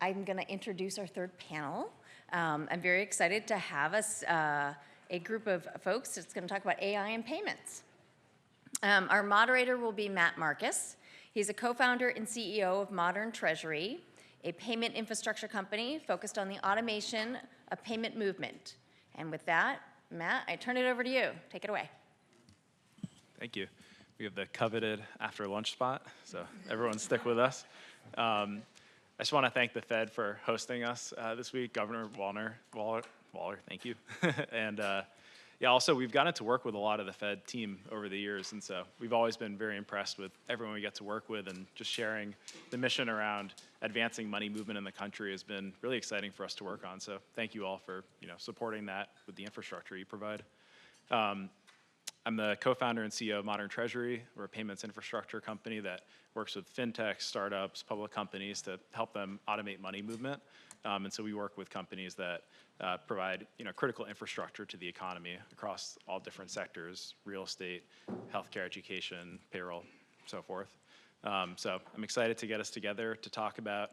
I'm going to introduce our third panel. I'm very excited to have us a group of folks that's going to talk about AI and payments. Our moderator will be Matt Marcus. He's a co-founder and CEO of Modern Treasury, a payment infrastructure company focused on the automation of payment movement. And with that, Matt, I turn it over to you. Take it away. Thank you. We have the coveted after lunch spot, so everyone stick with us. I just want to thank the Fed for hosting us this week, Governor Waller, thank you. And yeah, also we've gotten to work with a lot of the Fed team over the years, and so we've always been very impressed with everyone we get to work with, and just sharing the mission around advancing money movement in the country has been really exciting for us to work on. So thank you all for supporting that with the infrastructure you provide. I'm the co-founder and CEO of Modern Treasury. We're a payments infrastructure company that works with fintechs, startups, public companies to help them automate money movement. And so we work with companies that provide critical infrastructure to the economy across all different sectors: real estate, healthcare, education, payroll, so forth. So I'm excited to get us together to talk about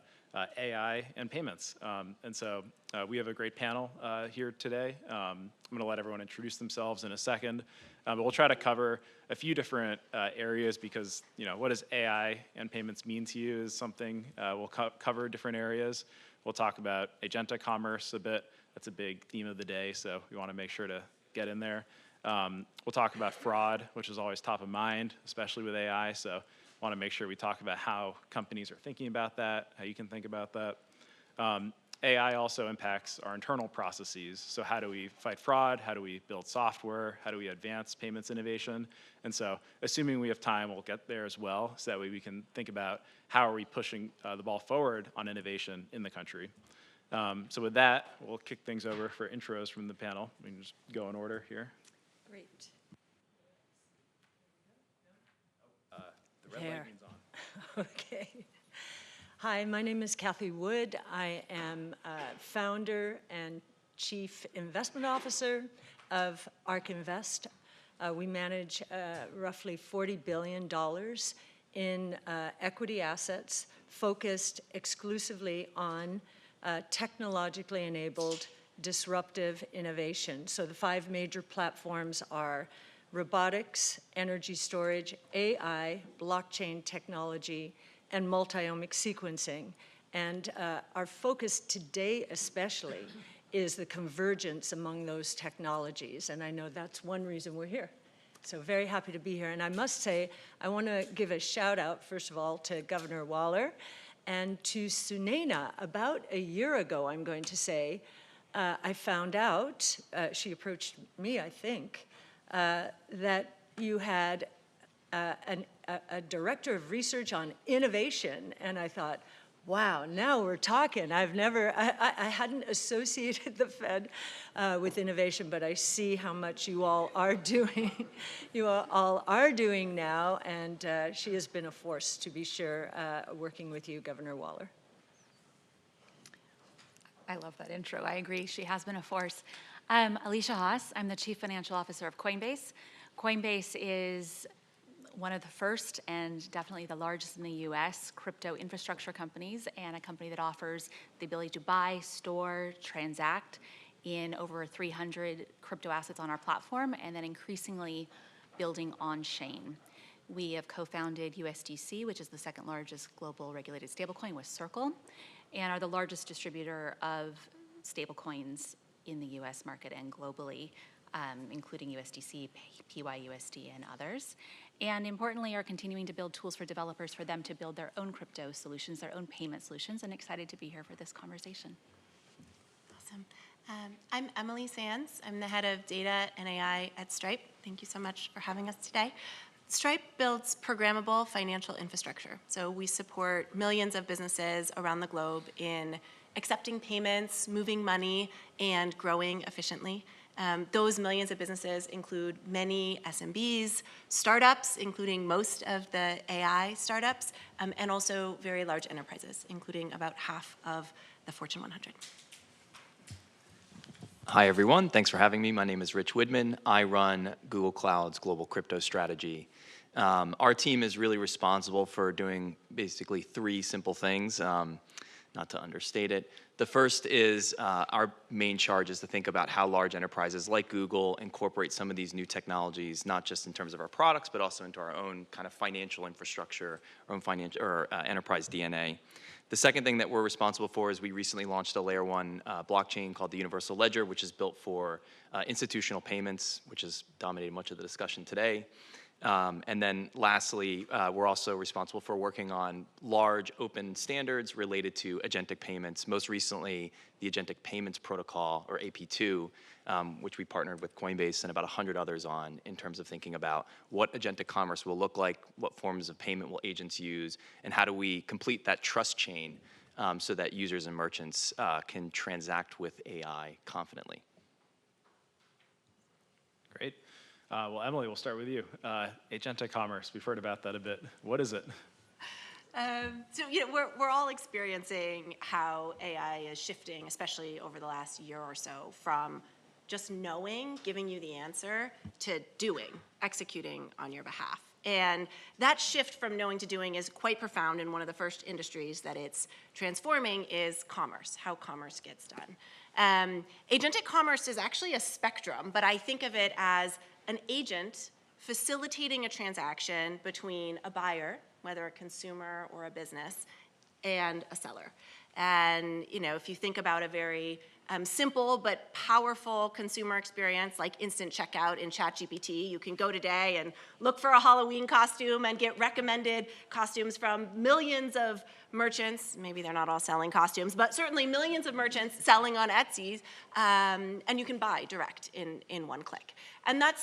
AI and payments. And so we have a great panel here today. I'm going to let everyone introduce themselves in a second, but we'll try to cover a few different areas because what does AI and payments mean to you is something we'll cover different areas. We'll talk about agentic commerce a bit. That's a big theme of the day, so we want to make sure to get in there. We'll talk about fraud, which is always top of mind, especially with AI. So want to make sure we talk about how companies are thinking about that, how you can think about that. AI also impacts our internal processes. So how do we fight fraud? How do we build software? How do we advance payments innovation? And so assuming we have time, we'll get there as well, so that way we can think about how are we pushing the ball forward on innovation in the country. So with that, we'll kick things over for intros from the panel. We can just go in order here. Great. The red light means on. Okay. Hi, my name is Kathy Wood. I am founder and chief investment officer of ARK Invest. We manage roughly $40 billion in equity assets focused exclusively on technologically enabled disruptive innovation. So the 5 major platforms are robotics, energy storage, AI, blockchain technology, and multi-omic sequencing. And our focus today especially is the convergence among those technologies. And I know that's one reason we're here. So very happy to be here. And I must say, I want to give a shout out, first of all, to Governor Waller and to Sunaina. About a year ago, I'm going to say, I found out, she approached me, I think, that you had a director of research on innovation, and I thought, wow, now we're talking. I hadn't associated the Fed with innovation, but I see how much you all are doing. You all are doing now, and she has been a force, to be sure, working with you, Governor Waller. I love that intro. I agree. She has been a force. Alicia Haas. I'm the Chief Financial Officer of Coinbase. Coinbase is one of the first and definitely the largest in the US crypto infrastructure companies, and a company that offers the ability to buy, store, transact in over 300 crypto assets on our platform, and then increasingly building on-chain. We have co-founded USDC, which is the second largest global regulated stablecoin with Circle, and are the largest distributor of stablecoins in the US market and globally, including USDC, PYUSD, and others. And importantly, are continuing to build tools for developers for them to build their own crypto solutions, their own payment solutions, and excited to be here for this conversation. Awesome. I'm Emily Sands. I'm the head of data and AI at Stripe. Thank you so much for having us today. Stripe builds programmable financial infrastructure. So we support millions of businesses around the globe in accepting payments, moving money, and growing efficiently. Those millions of businesses include many SMBs, startups, including most of the AI startups, and also very large enterprises, including about half of the Fortune 100. Hi, everyone. Thanks for having me. My name is Rich Widman. I run Google Cloud's global crypto strategy. Our team is really responsible for doing basically 3 simple things. not to understate it. The first is our main charge is to think about how large enterprises like Google incorporate some of these new technologies, not just in terms of our products, but also into our own kind of financial infrastructure, our own financial or enterprise DNA. The second thing that we're responsible for is we recently launched a layer 1 blockchain called the Universal Ledger, which is built for institutional payments, which has dominated much of the discussion today. And then lastly, we're also responsible for working on large open standards related to agentic payments, most recently the Agentic Payments Protocol, or AP2, which we partnered with Coinbase and about 100 others on in terms of thinking about what agentic commerce will look like, what forms of payment will agents use, and how do we complete that trust chain so that users and merchants can transact with AI confidently. Great. Well, Emily, we'll start with you. Agentic commerce, we've heard about that a bit. What is it? So we're all experiencing how AI is shifting, especially over the last year or so, from just knowing, giving you the answer, to doing, executing on your behalf. And that shift from knowing to doing is quite profound, and one of the first industries that it's transforming is commerce, how commerce gets done. Agentic commerce is actually a spectrum, but I think of it as an agent facilitating a transaction between a buyer, whether a consumer or a business, and a seller. And if you think about a very simple but powerful consumer experience like instant checkout in ChatGPT, you can go today and look for a Halloween costume and get recommended costumes from millions of merchants. Maybe they're not all selling costumes, but certainly millions of merchants selling on Etsy, and you can buy direct in one click. And that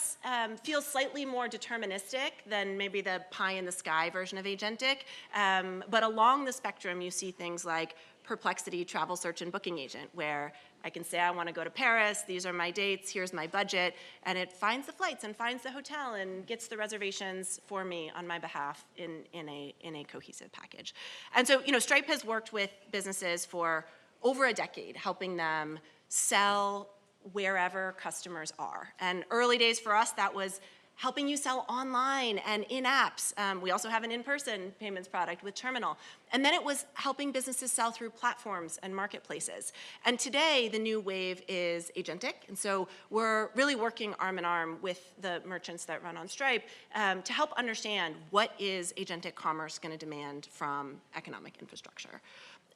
feels slightly more deterministic than maybe the pie-in-the-sky version of Agentic. But along the spectrum, you see things like Perplexity Travel Search and Booking Agent, where I can say I want to go to Paris, these are my dates, here's my budget, and it finds the flights and finds the hotel and gets the reservations for me on my behalf in a cohesive package. And so, Stripe has worked with businesses for over a decade, helping them sell wherever customers are. And early days for us, that was helping you sell online and in apps. We also have an in-person payments product with Terminal. And then it was helping businesses sell through platforms and marketplaces. And today, the new wave is Agentic. And so we're really working arm in arm with the merchants that run on Stripe to help understand what is Agentic commerce going to demand from economic infrastructure.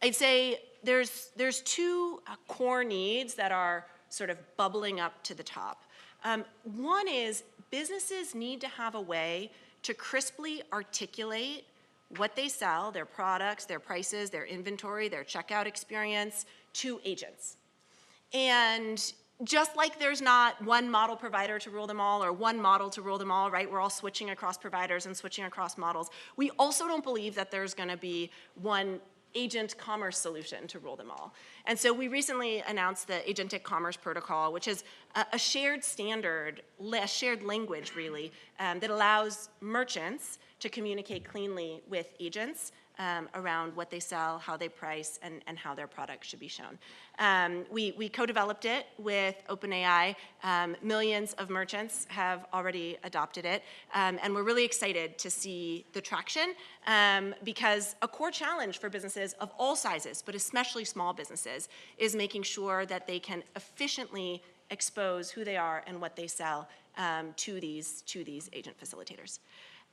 I'd say there's two core needs that are sort of bubbling up to the top. One is businesses need to have a way to crisply articulate what they sell, their products, their prices, their inventory, their checkout experience to agents. And just like there's not one model provider to rule them all or one model to rule them all, right? We're all switching across providers and switching across models. We also don't believe that there's going to be one agent commerce solution to rule them all. And so we recently announced the Agentic Commerce Protocol, which is a shared standard, a shared language really, that allows merchants to communicate cleanly with agents around what they sell, how they price, and how their products should be shown. We co-developed it with OpenAI. Millions of merchants have already adopted it. And we're really excited to see the traction because a core challenge for businesses of all sizes, but especially small businesses, is making sure that they can efficiently expose who they are and what they sell to these agent facilitators.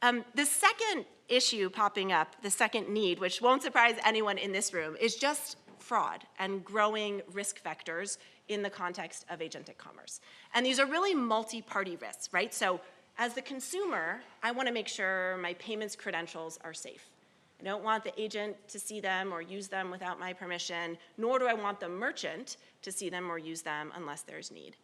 The second issue popping up, the second need, which won't surprise anyone in this room, is just fraud and growing risk vectors in the context of agentic commerce. And these are really multi-party risks, right? So as the consumer, I want to make sure my payments credentials are safe. I don't want the agent to see them or use them without my permission, nor do I want the merchant to see them or use them unless there's need.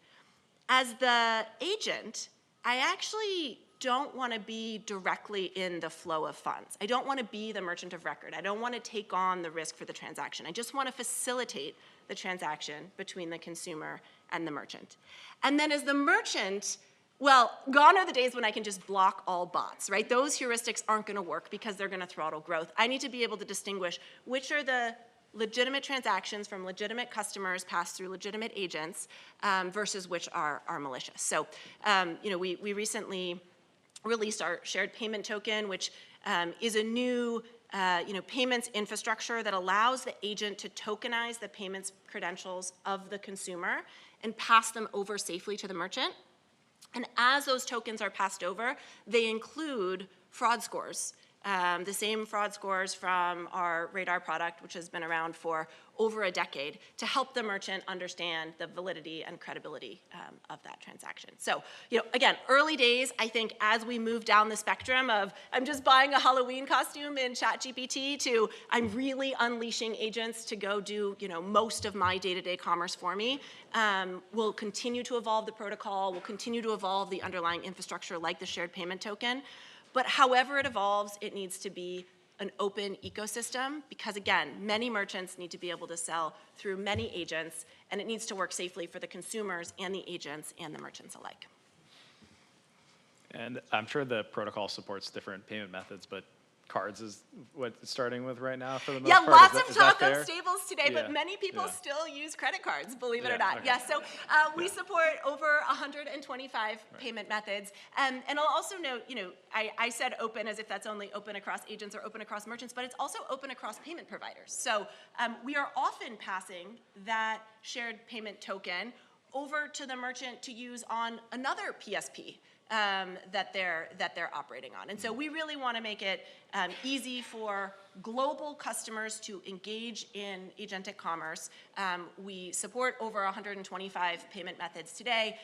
As the agent, I actually don't want to be directly in the flow of funds. I don't want to be the merchant of record. I don't want to take on the risk for the transaction. I just want to facilitate the transaction between the consumer and the merchant. And then as the merchant, well, gone are the days when I can just block all bots, right? Those heuristics aren't going to work because they're going to throttle growth. I need to be able to distinguish which are the legitimate transactions from legitimate customers passed through legitimate agents versus which are malicious. So, we recently released our shared payment token, which is a new payments infrastructure that allows the agent to tokenize the payments credentials of the consumer and pass them over safely to the merchant. And as those tokens are passed over, they include fraud scores. The same fraud scores from our Radar product, which has been around for over a decade, to help the merchant understand the validity and credibility of that transaction. So, again, early days, I think as we move down the spectrum of I'm just buying a Halloween costume in ChatGPT to I'm really unleashing agents to go do, most of my day-to-day commerce for me, we'll continue to evolve the protocol, we'll continue to evolve the underlying infrastructure like the shared payment token. But however it evolves, it needs to be an open ecosystem because, again, many merchants need to be able to sell through many agents, and it needs to work safely for the consumers and the agents and the merchants alike. And I'm sure the protocol supports different payment methods, but cards is what it's starting with right now for the most Yeah, part. lots Is of that talk on fair? stables today, but Yeah, many people yeah. still use credit cards, believe it or Yeah, not. okay. Yes, so we support over 125 payment methods. And I'll also note, I said open as if that's only open across agents or open across merchants, but it's also open across payment providers. So we are often passing that shared payment token over to the merchant to use on another PSP. That they're operating on. And so we really want to make it easy for global customers to engage in agentic commerce. We support over 125 payment methods today,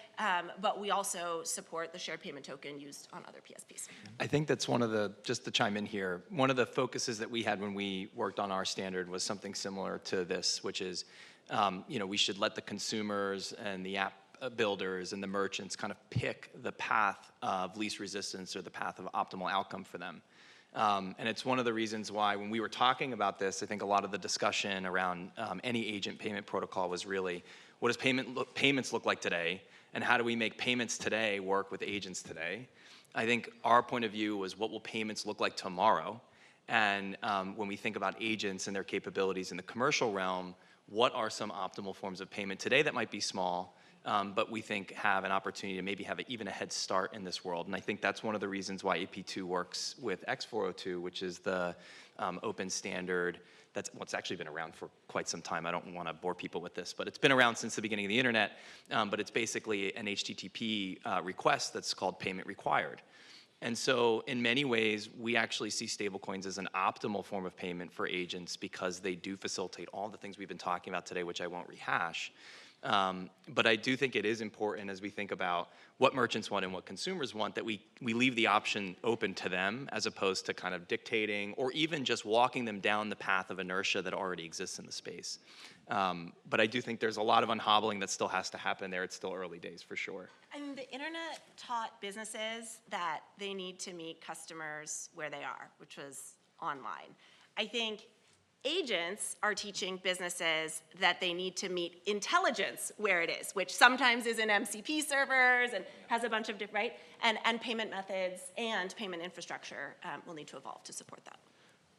but we also support the shared payment token used on other PSPs. I think that's one of the, just to chime in here, one of the focuses that we had when we worked on our standard was something similar to this, which is, we should let the consumers and the app builders and the merchants kind of pick the path of least resistance or the path of optimal outcome for them. And it's one of the reasons why when we were talking about this, I think a lot of the discussion around any agent payment protocol was really, what does payments look like today? And how do we make payments today work with agents today? I think our point of view was what will payments look like tomorrow? And when we think about agents and their capabilities in the commercial realm, what are some optimal forms of payment today that might be small, but we think have an opportunity to maybe have even a head start in this world. And I think that's one of the reasons why AP2 works with X402, which is the open standard that's what's actually been around for quite some time. I don't want to bore people with this, but it's been around since the beginning of the internet, but it's basically an HTTP request that's called payment required. And so in many ways, we actually see stablecoins as an optimal form of payment for agents because they do facilitate all the things we've been talking about today, which I won't rehash. But I do think it is important as we think about what merchants want and what consumers want that we leave the option open to them as opposed to kind of dictating or even just walking them down the path of inertia that already exists in the space. But I do think there's a lot of unhobbling that still has to happen there. It's still early days for sure. I mean, the internet taught businesses that they need to meet customers where they are, which was online. I think agents are teaching businesses that they need to meet intelligence where it is, which sometimes is in MCP servers and has a bunch of different, right? And payment methods and payment infrastructure will need to evolve to support that.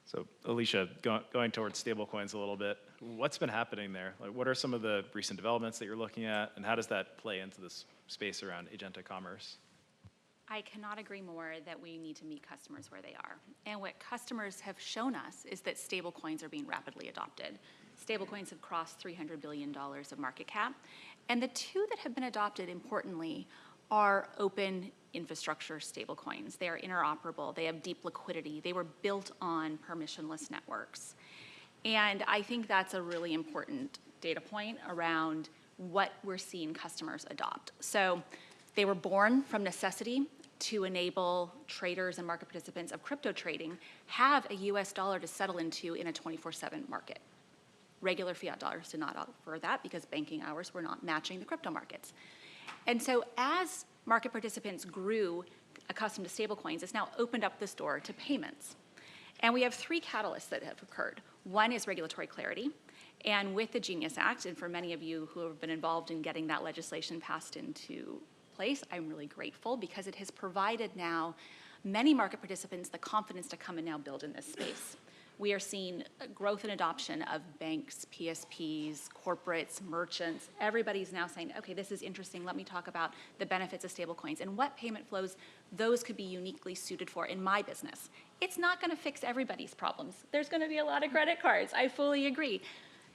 So Alicia, going towards stablecoins a little bit, what's been happening there? Like, what are some of the recent developments that you're looking at, and how does that play into this space around agentic commerce? I cannot agree more that we need to meet customers where they are. And what customers have shown us is that stablecoins are being rapidly adopted. Stablecoins have crossed $300 billion of market cap. And the two that have been adopted, importantly, are open infrastructure stablecoins. They are interoperable. They have deep liquidity. They were built on permissionless networks. And I think that's a really important data point around what we're seeing customers adopt. So they were born from necessity to enable traders and market participants of crypto trading have a US dollar to settle into in a 24/7 market. Regular fiat dollars did not offer that because banking hours were not matching the crypto markets. And so as market participants grew accustomed to stablecoins, it's now opened up this door to payments. And we have three catalysts that have occurred. One is regulatory clarity. And with the Genius Act, and for many of you who have been involved in getting that legislation passed into place, I'm really grateful because it has provided now many market participants the confidence to come and now build in this space. We are seeing growth and adoption of banks, PSPs, corporates, merchants. Everybody's now saying, okay, this is interesting. Let me talk about the benefits of stablecoins and what payment flows those could be uniquely suited for in my business, it's not going to fix everybody's problems. There's going to be a lot of credit cards. I fully agree.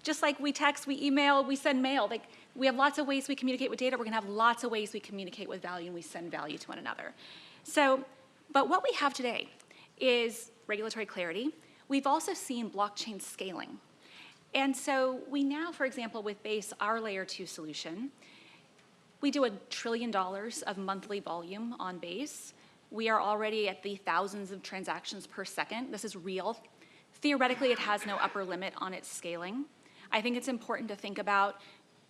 Just like we text, we email, we send mail. Like, we have lots of ways we communicate with data. We're going to have lots of ways we communicate with value, and we send value to one another. So, but what we have today is regulatory clarity. We've also seen blockchain scaling. And so we now, for example, with Base, our layer 2 solution, we do $1 trillion of monthly volume on Base. We are already at the thousands of transactions per second. This is real. Theoretically, it has no upper limit on its scaling. I think it's important to think about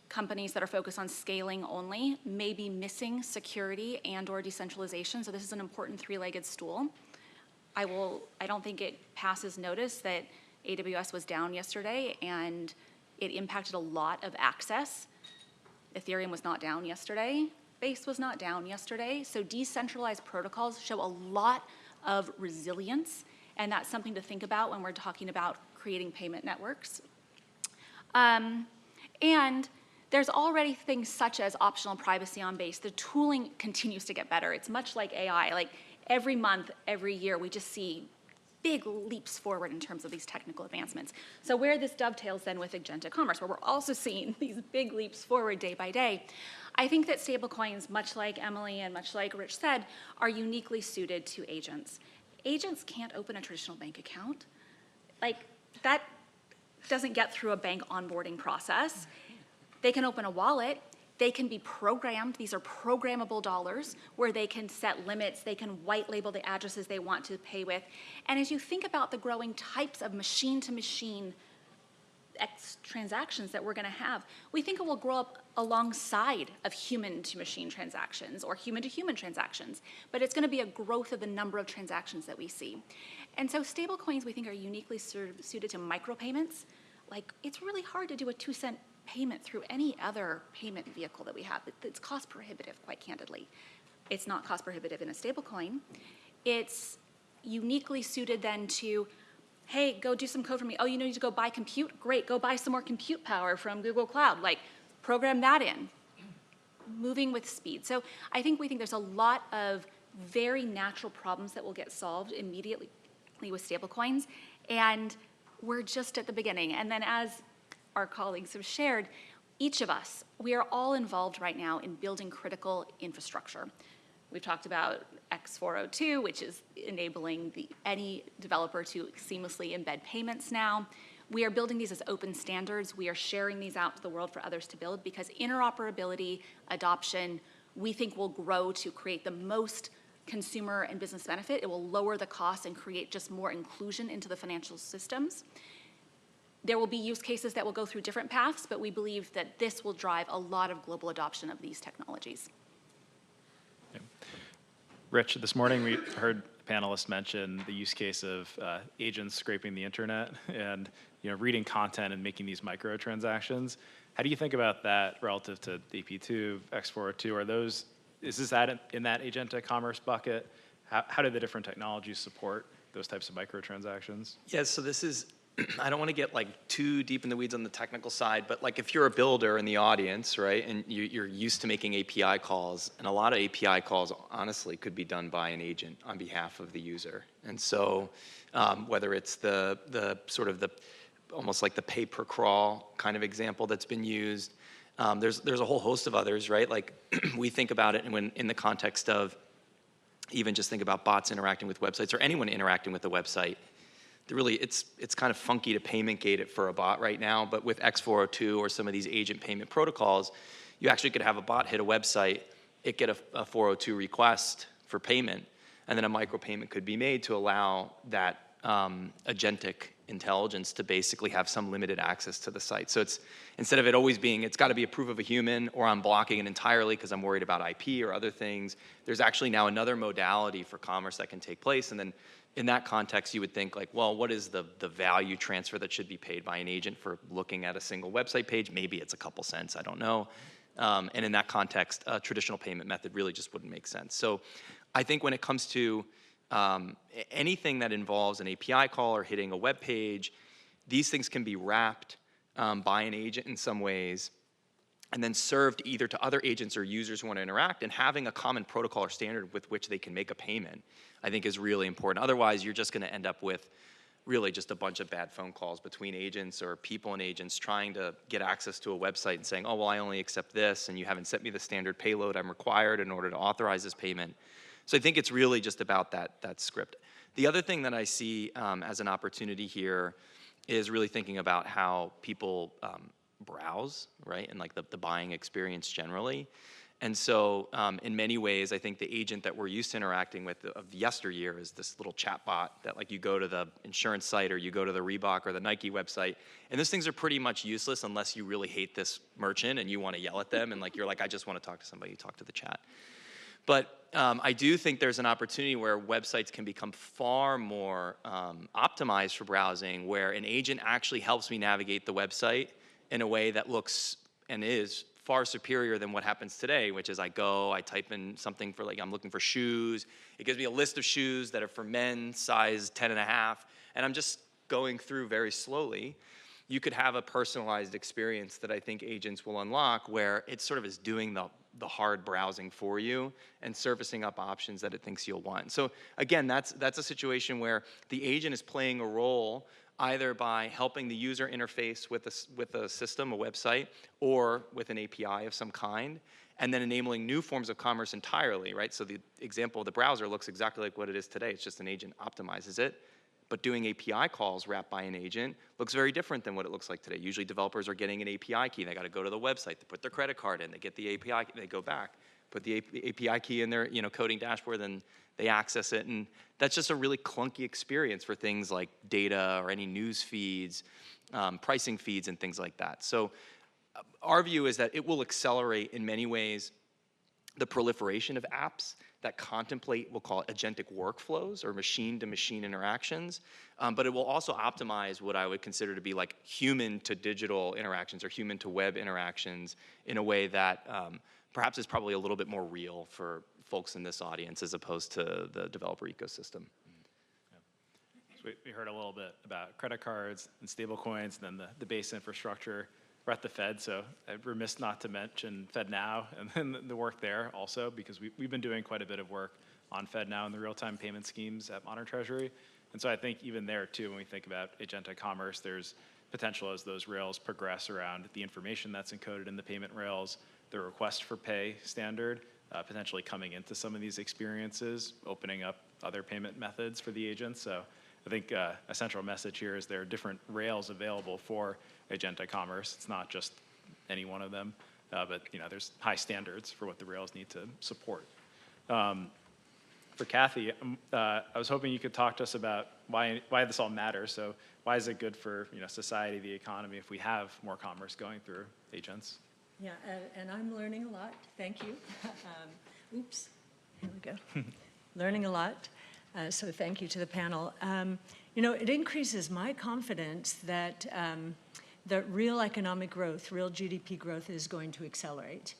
companies that are focused on scaling only may be missing security and or decentralization. So this is an important three-legged stool. I don't think it passes notice that AWS was down yesterday and it impacted a lot of access. Ethereum was not down yesterday. Base was not down yesterday. So decentralized protocols show a lot of resilience, and that's something to think about when we're talking about creating payment networks. And there's already things such as optional privacy on Base. The tooling continues to get better. It's much like AI. Like every month, every year, we just see big leaps forward in terms of these technical advancements. So where this dovetails then with agentic commerce, where we're also seeing these big leaps forward day by day, I think that stablecoins, much like Emily and much like Rich said, are uniquely suited to agents. Agents can't open a traditional bank account. Like, that doesn't get through a bank onboarding process. They can open a wallet. They can be programmed. These are programmable dollars where they can set limits. They can white label the addresses they want to pay with. And as you think about the growing types of machine-to-machine transactions that we're going to have, we think it will grow up alongside of human-to-machine transactions or human-to-human transactions. But it's going to be a growth of the number of transactions that we see. And so stablecoins, we think, are uniquely suited to micropayments. Like, it's really hard to do a 2-cent payment through any other payment vehicle that we have. It's cost prohibitive, quite candidly. It's not cost prohibitive in a stablecoin. It's uniquely suited then to, hey, go do some code for me. Oh, you need to go buy compute? Great, go buy some more compute power from Google Cloud. Like, program that in. Moving with speed. So I think we think there's a lot of very natural problems that will get solved immediately with stablecoins, and we're just at the beginning. And then as our colleagues have shared, each of us, we are all involved right now in building critical infrastructure. We've talked about X402, which is enabling any developer to seamlessly embed payments now. We are building these as open standards. We are sharing these out to the world for others to build, because interoperability, adoption, we think will grow to create the most consumer and business benefit. It will lower the cost and create just more inclusion into the financial systems. There will be use cases that will go through different paths, but we believe that this will drive a lot of global adoption of these technologies. Yeah. Rich, this morning we heard panelists mention the use case of agents scraping the internet and reading content and making these microtransactions. How do you think about that relative to AP2, X402? Is this in that agentic commerce bucket? How do the different technologies support those types of microtransactions? Yeah, so this is, I don't want to get like too deep in the weeds on the technical side, but like if you're a builder in the audience, right, and you're used to making API calls, and a lot of API calls honestly could be done by an agent on behalf of the user. And so whether it's the sort of the almost like the pay per crawl kind of example that's been used, there's a whole host of others, right? Like we think about it when in the context of even just think about bots interacting with websites or anyone interacting with a website. Really, it's kind of funky to payment gate it for a bot right now, but with X402 or some of these agent payment protocols, you actually could have a bot hit a website, it get a 402 request for payment, and then a micropayment could be made to allow that agentic intelligence to basically have some limited access to the site. So it's, instead of it always being, it's got to be a proof of a human, or I'm blocking it entirely because I'm worried about IP or other things, there's actually now another modality for commerce that can take place. And then in that context, you would think like, well, what is the value transfer that should be paid by an agent for looking at a single website page? Maybe it's a couple cents, I don't know. And in that context, a traditional payment method really just wouldn't make sense. So I think when it comes to anything that involves an API call or hitting a web page, these things can be wrapped by an agent in some ways. and then served either to other agents or users who want to interact, and having a common protocol or standard with which they can make a payment, I think is really important. Otherwise, you're just going to end up with really just a bunch of bad phone calls between agents or people and agents trying to get access to a website and saying, oh, well, I only accept this, and you haven't sent me the standard payload I'm required in order to authorize this payment. So I think it's really just about that script. The other thing that I see as an opportunity here is really thinking about how people browse, right, and like the buying experience generally. And so in many ways, I think the agent that we're used to interacting with of yesteryear is this little chat bot that like you go to the insurance site or you go to the Reebok or the Nike website, and those things are pretty much useless unless you really hate this merchant and you want to yell at them and like you're like, I just want to talk to somebody, you talk to the chat. But I do think there's an opportunity where websites can become far more optimized for browsing, where an agent actually helps me navigate the website in a way that looks and is far superior than what happens today, which is I type in something for like, I'm looking for shoes. It gives me a list of shoes that are for men, size 10.5, and I'm just going through very slowly. You could have a personalized experience that I think agents will unlock where it sort of is doing the hard browsing for you and surfacing up options that it thinks you'll want. So again, that's a situation where the agent is playing a role either by helping the user interface with a system, a website, or with an API of some kind, and then enabling new forms of commerce entirely, right? So the example of the browser looks exactly like what it is today. It's just an agent optimizes it. But doing API calls wrapped by an agent looks very different than what it looks like today. Usually developers are getting an API key. They got to go to the website, they put their credit card in, they get the API, they go back, put the API key in their coding dashboard, then they access it. And that's just a really clunky experience for things like data or any news feeds, pricing feeds, and things like that. So our view is that it will accelerate in many ways the proliferation of apps that contemplate, we'll call it agentic workflows or machine-to-machine interactions, but it will also optimize what I would consider to be like human-to-digital interactions or human-to-web interactions in a way that perhaps is probably a little bit more real for folks in this audience as opposed to the developer ecosystem. So we heard a little bit about credit cards and stable coins, and then the base infrastructure. We're at the Fed, so I'm remiss not to mention FedNow and then the work there also, because we've been doing quite a bit of work on FedNow and the real-time payment schemes at Modern Treasury. And so I think even there too, when we think about agentic commerce, there's potential as those rails progress around the information that's encoded in the payment rails, the request for pay standard, potentially coming into some of these experiences, opening up other payment methods for the agents. So I think a central message here is there are different rails available for agentic commerce. It's not just any one of them, but there's high standards for what the rails need to support. For Kathy, I was hoping you could talk to us about why this all matters. So why is it good for society, the economy, if we have more commerce going through agents? Yeah, and I'm learning a lot. Thank you. Oops, here we go. Learning a lot. So thank you to the panel. It increases my confidence that real economic growth, real GDP growth is going to accelerate.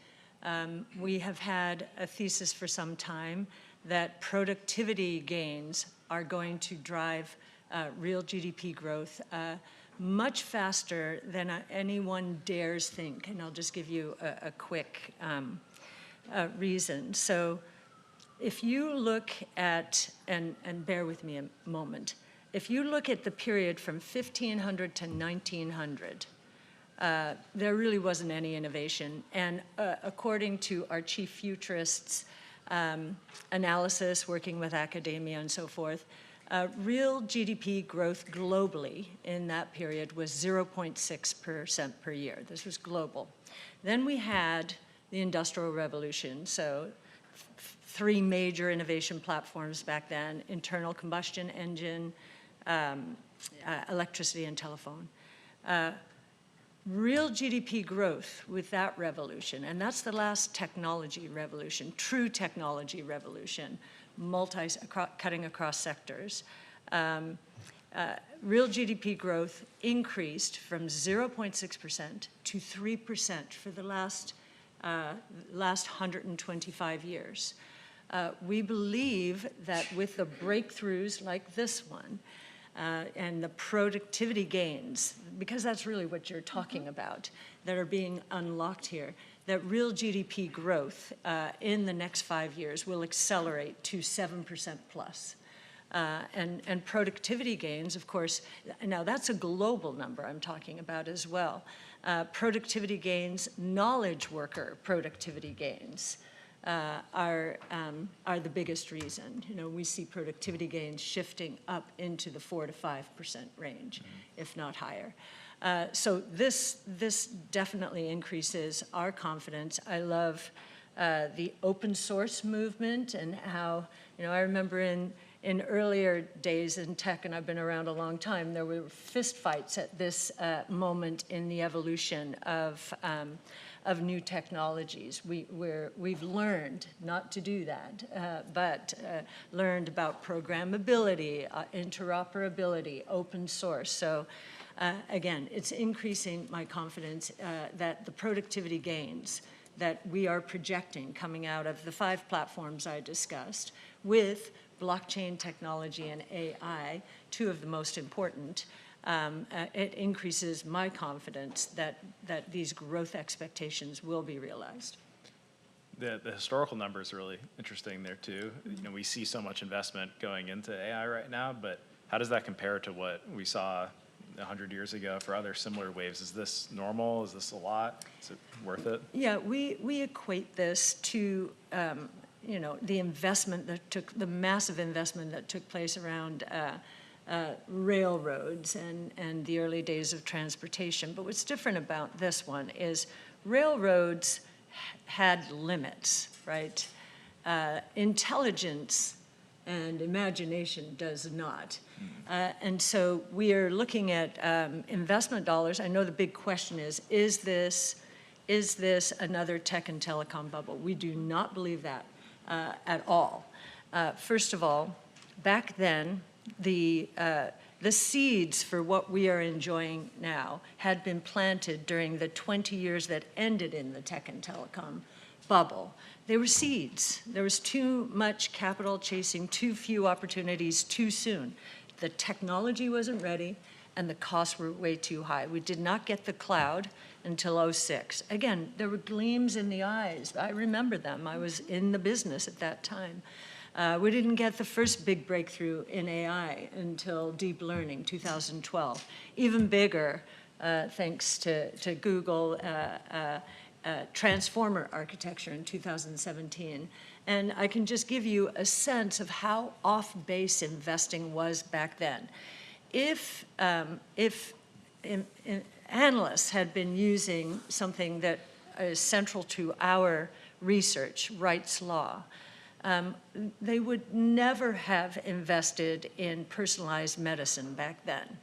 We have had a thesis for some time that productivity gains are going to drive real GDP growth much faster than anyone dares think. And I'll just give you a quick reason. So if you look at, and bear with me a moment, if you look at the period from 1500 to 1900, there really wasn't any innovation. And according to our chief futurists' analysis, working with academia and so forth, real GDP growth globally in that period was 0.6% per year. This was global. Then we had the Industrial Revolution, so three major innovation platforms back then: internal combustion engine, electricity, and telephone. Real GDP growth with that revolution, and that's the last technology revolution, true technology revolution, cutting across sectors. Real GDP growth increased from 0.6% to 3% for the last 125 years. We believe that with the breakthroughs like this one, and the productivity gains, because that's really what you're talking about, that are being unlocked here, that real GDP growth in the next 5 years will accelerate to 7% plus. And productivity gains, of course, now that's a global number I'm talking about as well. Productivity gains, knowledge worker productivity gains are the biggest reason. You know, we see productivity gains shifting up into the 4 to 5% range, if not higher. So this definitely increases our confidence. I love the open source movement and how, you know, I remember in earlier days in tech, and I've been around a long time, there were fist fights at this moment in the evolution of new technologies. We've learned not to do that, but learned about programmability, interoperability, open source. So again, it's increasing my confidence that the productivity gains that we are projecting coming out of the 5 platforms I discussed with blockchain technology and AI, 2 of the most important, it increases my confidence that these growth expectations will be realized. The historical numbers are really interesting there too. You know, we see so much investment going into AI right now, but how does that compare to what we saw 100 years ago for other similar waves? Is this normal? Is this a lot? Is it worth it? Yeah, we equate this to you know, the massive investment that took place around railroads and the early days of transportation. But what's different about this one is railroads had limits, right? Intelligence and imagination does not. And so we are looking at investment dollars. I know the big question is this another tech and telecom bubble? We do not believe that at all. First of all, back then, the seeds for what we are enjoying now had been planted during the 20 years that ended in the tech and telecom bubble. They were seeds. There was too much capital chasing too few opportunities too soon. The technology wasn't ready, and the costs were way too high. We did not get the cloud until 06. Again, there were gleams in the eyes. I remember them. I was in the business at that time. We didn't get the first big breakthrough in AI until deep learning, 2012. Even bigger, thanks to Google, transformer architecture in 2017. And I can just give you a sense of how off-base investing was back then. If analysts had been using something that is central to our research, Wright's Law, they would never have invested in personalized medicine back then.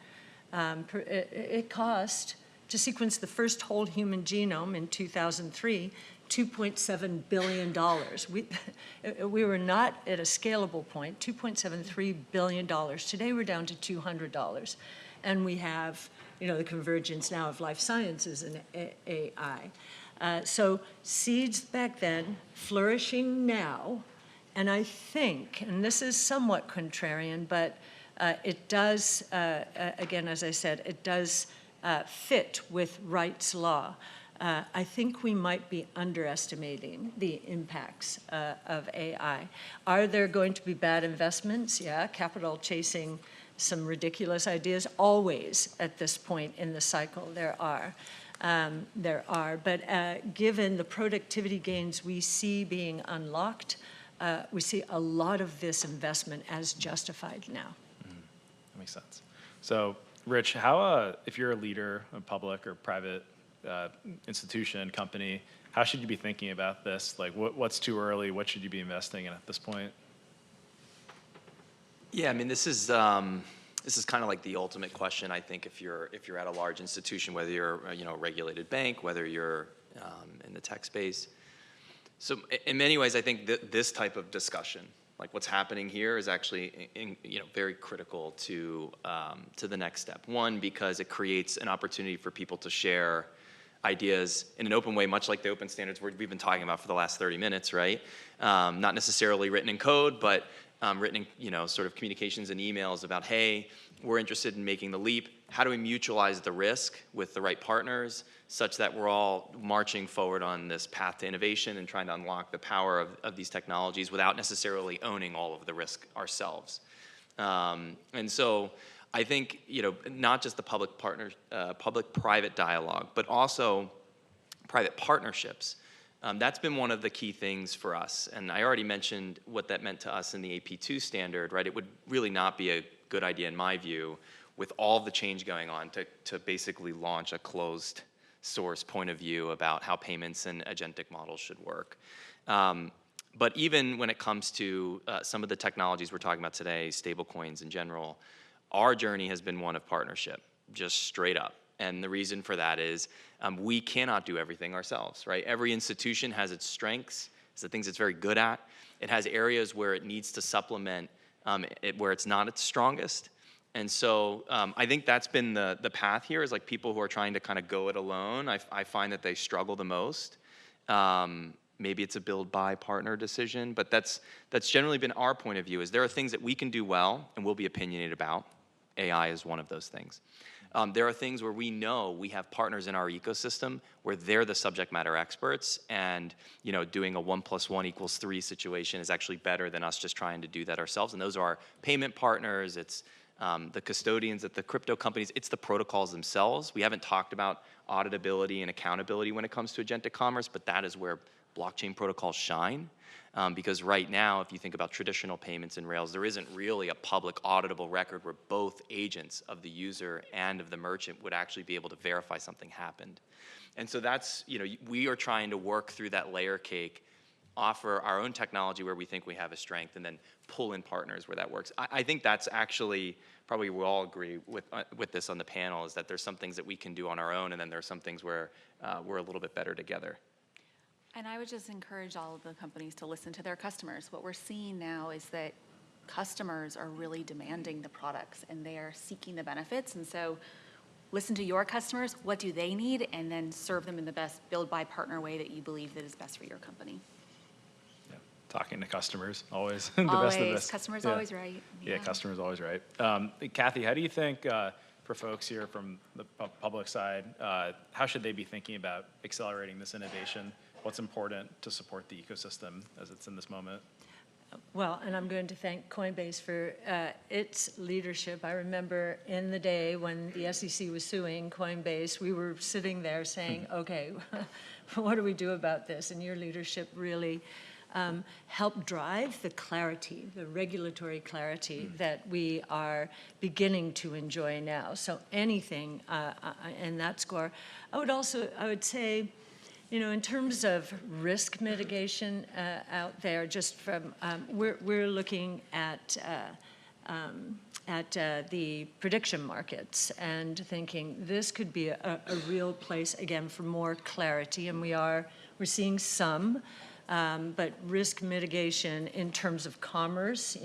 It cost, to sequence the first whole human genome in 2003, $2.7 billion. We were not at a scalable point, $2.73 billion. Today we're down to $200. And we have, you know, the convergence now of life sciences and AI. So seeds back then, flourishing now, and I think, and this is somewhat contrarian, but it does, again, as I said, it does fit with Wright's Law. I think we might be underestimating the impacts of AI. Are there going to be bad investments? Yeah, capital chasing some ridiculous ideas. Always at this point in the cycle there are. But given the productivity gains we see being unlocked, we see a lot of this investment as justified now. That makes sense. So, Rich, how, if you're a leader, a public or private institution, company, how should you be thinking about this? Like, what's too early? What should you be investing in at this point? Yeah, I mean, this is kind of like the ultimate question. I think if you're at a large institution, whether you're a regulated bank, whether you're in the tech space. So in many ways, I think that this type of discussion, like what's happening here, is actually very critical to the next step. One, because it creates an opportunity for people to share ideas in an open way, much like the open standards we've been talking about for the last 30 minutes, right? Not necessarily written in code, but written in sort of communications and emails about, hey, we're interested in making the leap. How do we mutualize the risk with the right partners such that we're all marching forward on this path to innovation and trying to unlock the power of these technologies without necessarily owning all of the risk ourselves? And so I think, not just the public-private dialogue, but also private partnerships. That's been one of the key things for us. And I already mentioned what that meant to us in the AP2 standard, right? It would really not be a good idea, in my view, with all the change going on to basically launch a closed source point of view about how payments and agentic models should work. But even when it comes to some of the technologies we're talking about today, stablecoins in general, our journey has been one of partnership, just straight up. And the reason for that is we cannot do everything ourselves, right? Every institution has its strengths, it's the things it's very good at. It has areas where it needs to supplement where it's not its strongest. And so I think that's been the path here, is like people who are trying to kind of go it alone. I find that they struggle the most. Maybe it's a build-buy partner decision, but that's generally been our point of view, is there are things that we can do well and we'll be opinionated about. AI is one of those things. There are things where we know we have partners in our ecosystem where they're the subject matter experts, and doing a 1 + 1 = 3 situation is actually better than us just trying to do that ourselves. And those are our payment partners, it's the custodians at the crypto companies, it's the protocols themselves. We haven't talked about auditability and accountability when it comes to agentic commerce, but that is where blockchain protocols shine. Because right now, if you think about traditional payments in Rails, there isn't really a public auditable record where both agents of the user and of the merchant would actually be able to verify something happened. And so that's, we are trying to work through that layer cake, offer our own technology where we think we have a strength, and then pull in partners where that works. I think that's actually, probably we all agree with this on the panel, is that there's some things that we can do on our own, and then there's some things where we're a little bit better together. And I would just encourage all of the companies to listen to their customers. What we're seeing now is that customers are really demanding the products and they are seeking the benefits. And so listen to your customers, what do they need, and then serve them in the best build-buy partner way that you believe that is best for your company. Yeah. Talking to customers, always the always. best of this. Customers Yeah. always right. Yeah, customers always right. Kathy, how do you think, for folks here from the public side, how should they be thinking about accelerating this innovation? What's important to support the ecosystem as it's in this moment? Well, and I'm going to thank Coinbase for its leadership. I remember in the day when the SEC was suing Coinbase, we were sitting there saying, okay, what do we do about this? And your leadership really helped drive the clarity, the regulatory clarity that we are beginning to enjoy now. So anything in that score. I would say, in terms of risk mitigation out there, just from, we're looking at the prediction markets and thinking this could be a real place, again, for more clarity, and we're seeing some, but risk mitigation in terms of commerce,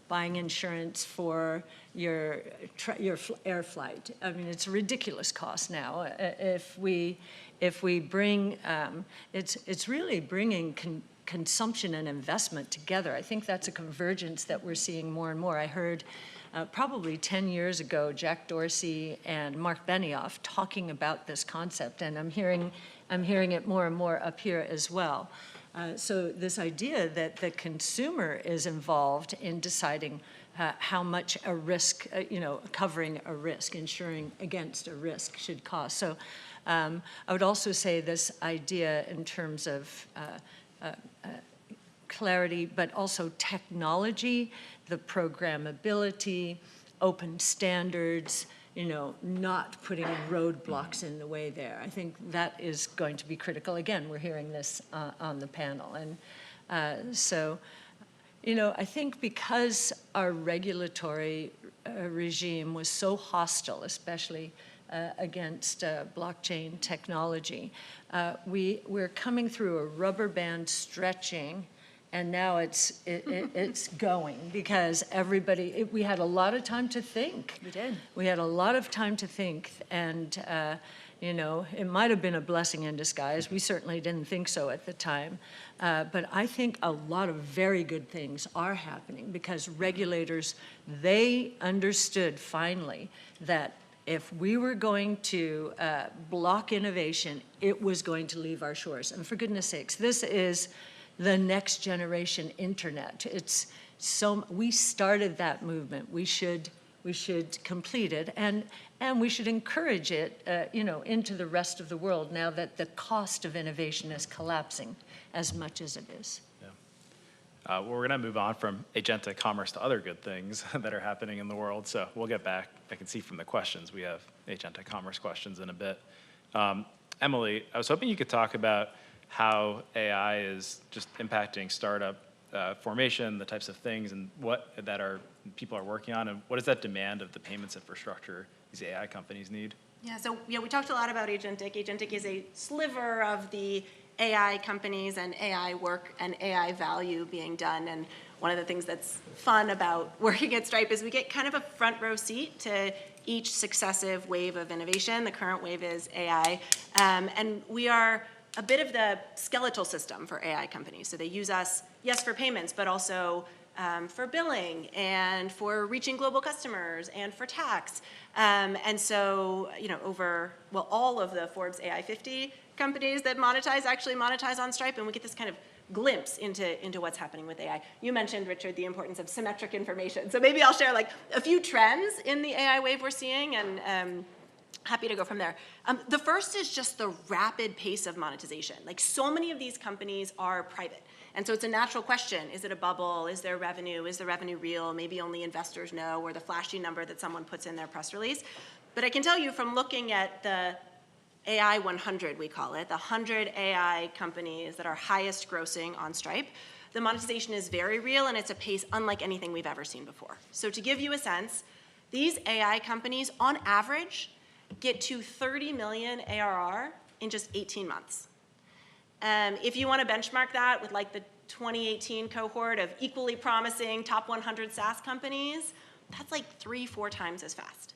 buying insurance for your air flight. I mean, it's a ridiculous cost now. If we bring, it's really bringing consumption and investment together. I think that's a convergence that we're seeing more and more. I heard probably 10 years ago, Jack Dorsey and Mark Benioff talking about this concept, and I'm hearing it more and more up here as well. So this idea that the consumer is involved in deciding how much a risk, covering a risk, insuring against a risk should cost. So I would also say this idea in terms of clarity, but also technology, the programmability, open standards, not putting roadblocks in the way there. I think that is going to be critical. Again, we're hearing this on the panel. And so, I think because our regulatory regime was so hostile, especially against blockchain technology, we're coming through a rubber band stretching, and now it's going, because we had a lot of time to think. We did. We had a lot of time to think, and You know, it might have been a blessing in disguise. We certainly didn't think so at the time. But I think a lot of very good things are happening because regulators, they understood finally that if we were going to block innovation, it was going to leave our shores. And for goodness sakes, this is the next generation internet. It's so, we started that movement. We should complete it, and we should encourage it, you know, into the rest of the world now that the cost of innovation is collapsing as much as it is. Well, we're going to move on from agentic commerce to other good things that are happening in the world. So we'll get back. I can see from the questions we have agentic commerce questions in a bit. Emily, I was hoping you could talk about how AI is just impacting startup formation, the types of things, and what people are working on, and what is that demand of the payments infrastructure these AI companies need? Yeah, so we talked a lot about Agentic. Agentic is a sliver of the AI companies and AI work and AI value being done. And one of the things that's fun about working at Stripe is we get kind of a front row seat to each successive wave of innovation. The current wave is AI. And we are a bit of the skeletal system for AI companies. So they use us, yes, for payments, but also for billing and for reaching global customers and for tax. And so, you know, all of the Forbes AI 50 companies that actually monetize on Stripe, and we get this kind of glimpse into what's happening with AI. You mentioned, Richard, the importance of symmetric information. So maybe I'll share like a few trends in the AI wave we're seeing, and happy to go from there. The first is just the rapid pace of monetization. Like, so many of these companies are private. And so it's a natural question. Is it a bubble? Is there revenue? Is the revenue real? Maybe only investors know, or the flashy number that someone puts in their press release. But I can tell you from looking at the AI 100, we call it, the 100 AI companies that are highest grossing on Stripe, the monetization is very real, and it's a pace unlike anything we've ever seen before. So to give you a sense, these AI companies, on average, get to 30 million ARR in just 18 months. If you want to benchmark that with like the 2018 cohort of equally promising top 100 SaaS companies, that's like 3-4 times as fast.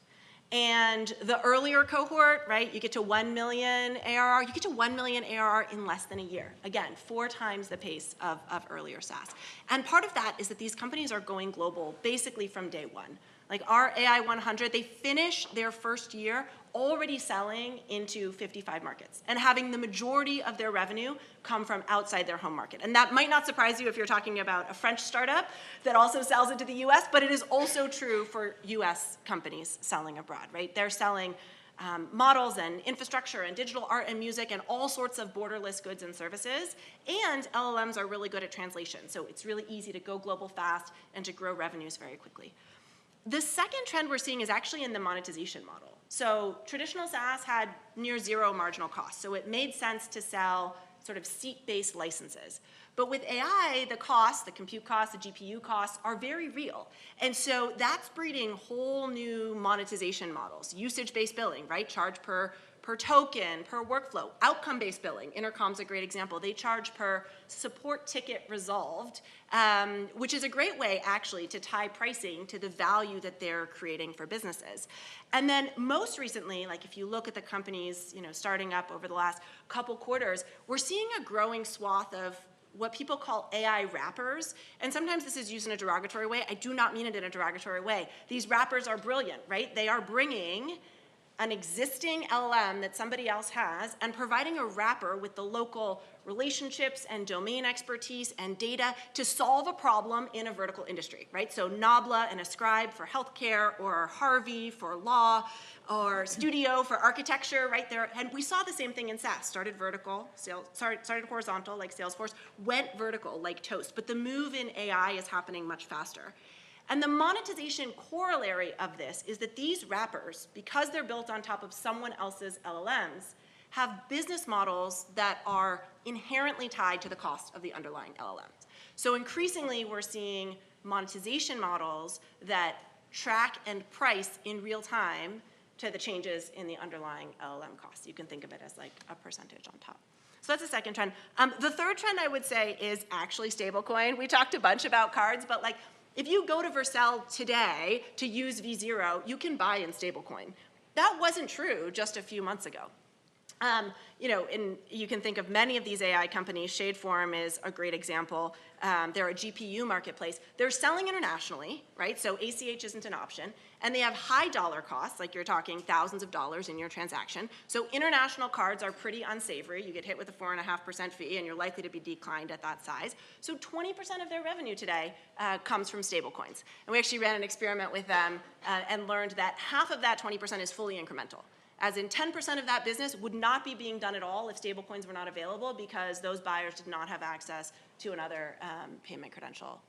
And the earlier cohort, right, you get to 1 million ARR, you get to 1 million ARR in less than a year. Again, 4 times the pace of earlier SaaS. And part of that is that these companies are going global basically from day one. Like our AI 100, they finish their first year already selling into 55 markets and having the majority of their revenue come from outside their home market. And that might not surprise you if you're talking about a French startup that also sells into the US, but it is also true for US companies selling abroad, right? They're selling models and infrastructure and digital art and music and all sorts of borderless goods and services. And LLMs are really good at translation. So it's really easy to go global fast and to grow revenues very quickly. The second trend we're seeing is actually in the monetization model. So traditional SaaS had near zero marginal cost, so it made sense to sell sort of seat-based licenses. But with AI, the costs, the compute costs, the GPU costs are very real. And so that's breeding whole new monetization models. Usage-based billing, right? Charge per token, per workflow. Outcome-based billing. Intercom's a great example. They charge per support ticket resolved, which is a great way, actually, to tie pricing to the value that they're creating for businesses. And then most recently, like if you look at the companies, you know, starting up over the last couple quarters, we're seeing a growing swath of what people call AI wrappers. And sometimes this is used in a derogatory way. I do not mean it in a derogatory way. These wrappers are brilliant, right? They are bringing an existing LLM that somebody else has and providing a wrapper with the local relationships and domain expertise and data to solve a problem in a vertical industry, right? So Nabla and Ascribe for healthcare, or Harvey for law, or Studio for architecture, right there. And we saw the same thing in SaaS. Started horizontal like Salesforce, went vertical like Toast. But the move in AI is happening much faster. And the monetization corollary of this is that these wrappers, because they're built on top of someone else's LLMs, have business models that are inherently tied to the cost of the underlying LLMs. So increasingly, we're seeing monetization models that track and price in real time to the changes in the underlying LLM costs. You can think of it as like a percentage on top. So that's the second trend. The third trend I would say is actually stablecoin. We talked a bunch about cards, but like, if you go to Vercel today to use V0, you can buy in stablecoin. That wasn't true just a few months ago. And you can think of many of these AI companies. Shadeform is a great example. They're a GPU marketplace. They're selling internationally, right? So ACH isn't an option. And they have high dollar costs, like you're talking thousands of dollars in your transaction. So international cards are pretty unsavory. You get hit with a 4.5% fee, and you're likely to be declined at that size. So 20% of their revenue today comes from stablecoins. And we actually ran an experiment with them and learned that half of that 20% is fully incremental. As in 10% of that business would not be being done at all if stablecoins were not available because those buyers did not have access to another payment credential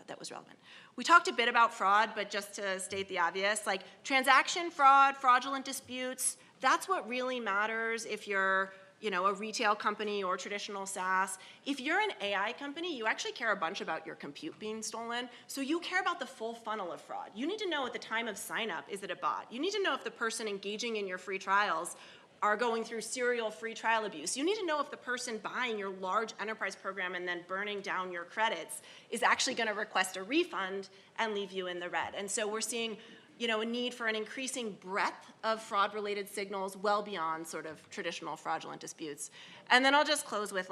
that was relevant. We talked a bit about fraud, but just to state the obvious, like transaction fraud, fraudulent disputes, that's what really matters if you're a retail company or traditional SaaS. If you're an AI company, you actually care a bunch about your compute being stolen. So you care about the full funnel of fraud. You need to know at the time of sign up, is it a bot? You need to know if the person engaging in your free trials are going through serial free trial abuse. You need to know if the person buying your large enterprise program and then burning down your credits is actually going to request a refund and leave you in the red. And so we're seeing a need for an increasing breadth of fraud-related signals well beyond sort of traditional fraudulent disputes. And then I'll just close with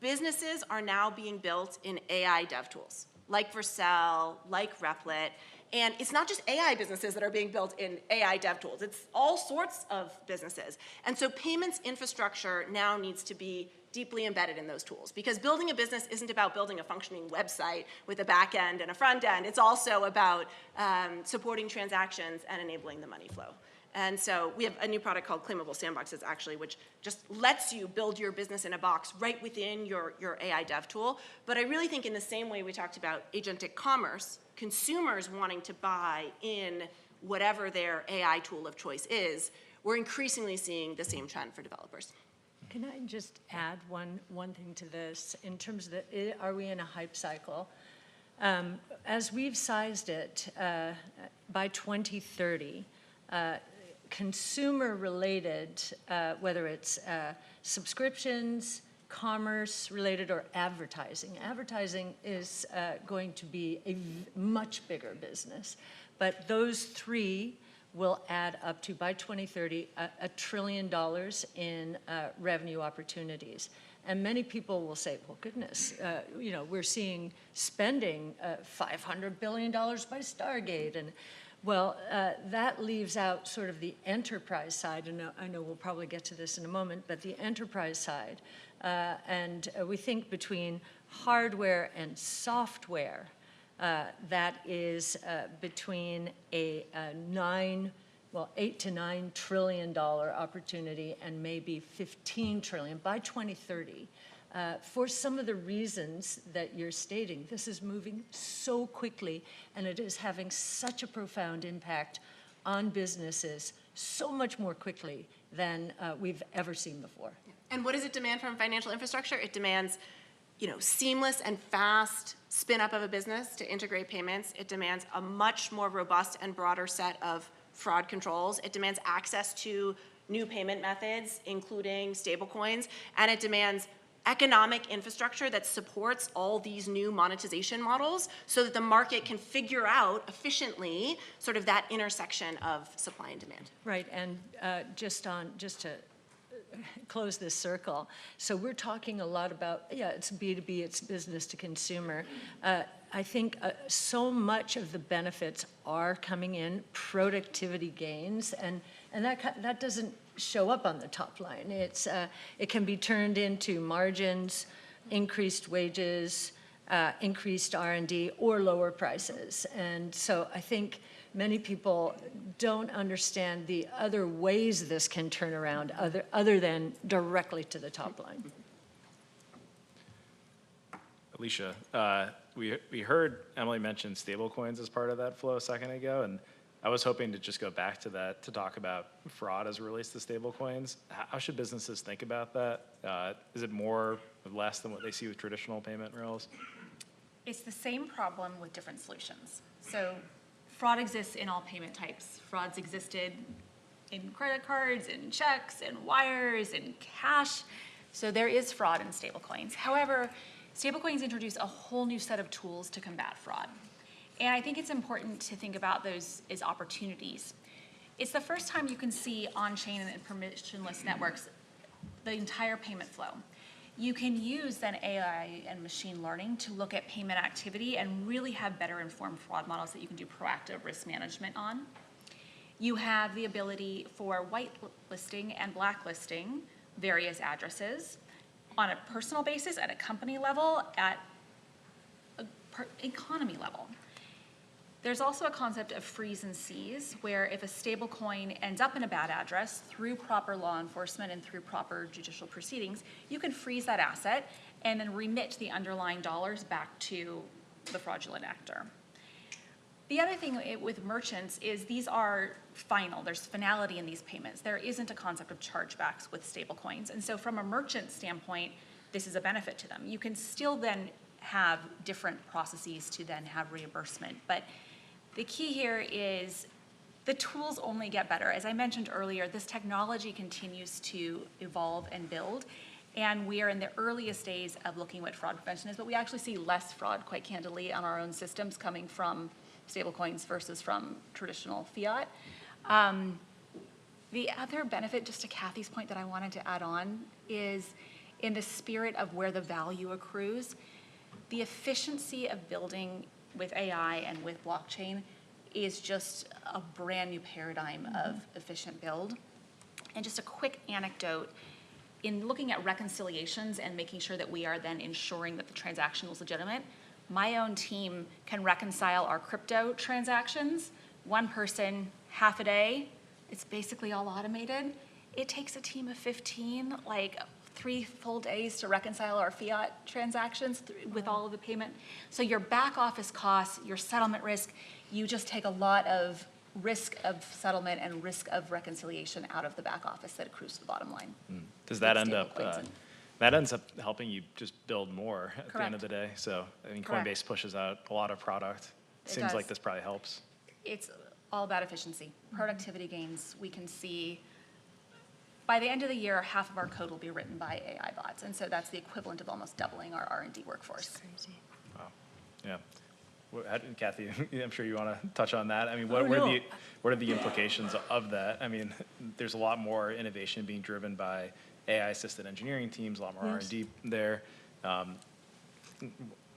businesses are now being built in AI dev tools, like Vercel, like Replit. And it's not just AI businesses that are being built in AI dev tools. It's all sorts of businesses. And so payments infrastructure now needs to be deeply embedded in those tools because building a business isn't about building a functioning website with a back end and a front end. It's also about supporting transactions and enabling the money flow. And so we have a new product called Claimable Sandboxes, actually, which just lets you build your business in a box right within your AI dev tool. But I really think in the same way we talked about agentic commerce, consumers wanting to buy in whatever their AI tool of choice is, we're increasingly seeing the same trend for developers. Can I just add one thing to this in terms of are we in a hype cycle? As we've sized it, by 2030, consumer-related, whether it's subscriptions, commerce-related, or advertising. Advertising is going to be a much bigger business. But those three will add up to, by 2030, $1 trillion in revenue opportunities. And many people will say, well, goodness, we're seeing spending $500 billion by Stargate. And well, that leaves out sort of the enterprise side. And I know we'll probably get to this in a moment, but the enterprise side. And we think between hardware and software, that is between a $8 to $9 trillion opportunity and maybe 15 trillion by 2030. For some of the reasons that you're stating, this is moving so quickly and it is having such a profound impact on businesses so much more quickly than we've ever seen before. And what does it demand from financial infrastructure? It demands seamless and fast spin up of a business to integrate payments. It demands a much more robust and broader set of fraud controls. It demands access to new payment methods, including stablecoins, and it demands economic infrastructure that supports all these new monetization models so that the market can figure out efficiently sort of that intersection of supply and demand. Right, and just to close this circle. So we're talking a lot about, it's B2B, it's business to consumer. I think so much of the benefits are coming in, productivity gains, and that doesn't show up on the top line. It can be turned into margins, increased wages, increased R&D, or lower prices. And so I think many people don't understand the other ways this can turn around other than directly to the top line. Alicia, we heard Emily mention stablecoins as part of that flow a second ago, and I was hoping to just go back to that to talk about fraud as it relates to stablecoins. How should businesses think about that? Is it more or less than what they see with traditional payment rails? It's the same problem with different solutions. So fraud exists in all payment types. Fraud's existed in credit cards, in checks, in wires, in cash. So there is fraud in stablecoins. However, stablecoins introduce a whole new set of tools to combat fraud. And I think it's important to think about those as opportunities. It's the first time you can see on-chain and permissionless networks the entire payment flow. You can use then AI and machine learning to look at payment activity and really have better informed fraud models that you can do proactive risk management on. You have the ability for whitelisting and blacklisting various addresses on a personal basis, at a company level, at an economy level. There's also a concept of freeze and seize, where if a stable coin ends up in a bad address through proper law enforcement and through proper judicial proceedings, you can freeze that asset and then remit the underlying dollars back to the fraudulent actor. The other thing with merchants is these are final. There's finality in these payments. There isn't a concept of chargebacks with stable coins. And so from a merchant standpoint, this is a benefit to them. You can still then have different processes to then have reimbursement. But the key here is the tools only get better. As I mentioned earlier, this technology continues to evolve and build. And we are in the earliest days of looking at what fraud prevention is, but we actually see less fraud, quite candidly, on our own systems coming from stablecoins versus from traditional fiat. The other benefit, just to Kathy's point that I wanted to add on, is in the spirit of where the value accrues, the efficiency of building with AI and with blockchain is just a brand new paradigm of efficient build. And just a quick anecdote, in looking at reconciliations and making sure that we are then ensuring that the transaction was legitimate, my own team can reconcile our crypto transactions, one person, half a day. It's basically all automated. It takes a team of 15, like 3 full days to reconcile our fiat transactions with all of the payment. So your back office costs, your settlement risk, you just take a lot of risk of settlement and risk of reconciliation out of the back office that accrues to the bottom line. Does that With end up, stablecoins and- that ends up helping you just build more at the end of the Correct. day? So, I mean, Correct. Coinbase pushes out a lot of product. It Seems like does. this probably helps. It's all about efficiency, productivity gains. We can see by the end of the year, half of our code will be written by AI bots. And so that's the equivalent of almost doubling our R&D workforce. Crazy. Wow. Yeah. Kathy, I'm sure you want to touch on that. I mean, Oh, no. what are the implications of that? I mean, there's a lot more innovation being driven by AI-assisted engineering teams, a lot more Yes. R&D there.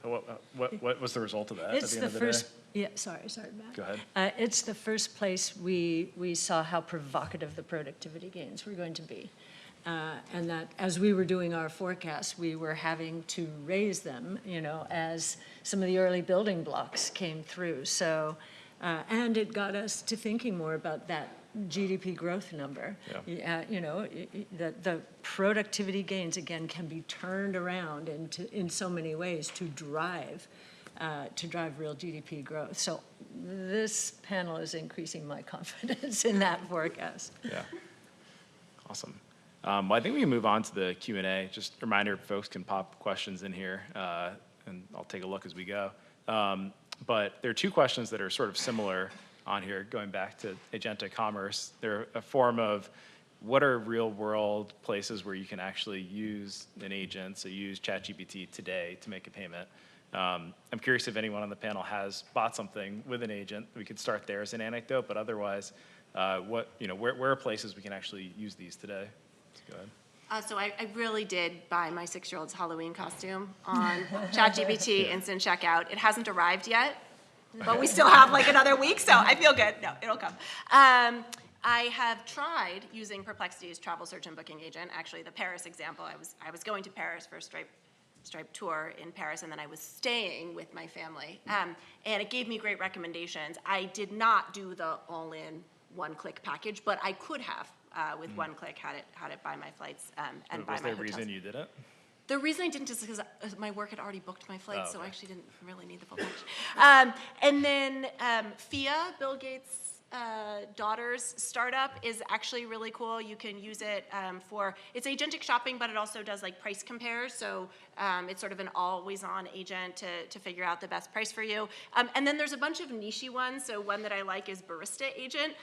What was the result of that at It's the end the of the first, day? yeah, sorry, Matt. Go ahead. It's the first place we saw how provocative the productivity gains were going to be. And that as we were doing our forecasts, we were having to raise them, as some of the early building blocks came through. So, and it got us to thinking more about that GDP growth number. Yeah. The productivity gains, again, can be turned around in so many ways to drive real GDP growth. So this panel is increasing my confidence in that forecast. Yeah. Awesome. Well, I think we can move on to the Q&A. Just a reminder, folks can pop questions in here, and I'll take a look as we go. But there are 2 questions that are sort of similar on here, going back to agentic commerce. They're a form of what are real-world places where you can actually use an agent, so use ChatGPT today to make a payment. I'm curious if anyone on the panel has bought something with an agent. We could start there as an anecdote, but otherwise, where are places we can actually use these today? Go ahead. So I really did buy my 6-year-old's Halloween costume on ChatGPT Instant Checkout. It hasn't arrived yet, but we still have like another week, so I feel good. No, it'll come. I have tried using Perplexity's travel search and booking agent. Actually, the Paris example, I was going to Paris for a Stripe tour in Paris, and then I was staying with my family, and it gave me great recommendations. I did not do the all-in one-click package, but I could have. With one click, had it buy my flights and buy my hotels. Was there a reason you did it? The reason I didn't is because my work had already booked my flights, Oh, so I okay. actually didn't really need the full package. And then FIA, Bill Gates' daughter's startup, is actually really cool. You can use it it's agentic shopping, but it also does like price compares. So it's sort of an always-on agent to figure out the best price for you. And then there's a bunch of nichey ones. So one that I like is Barista Agent.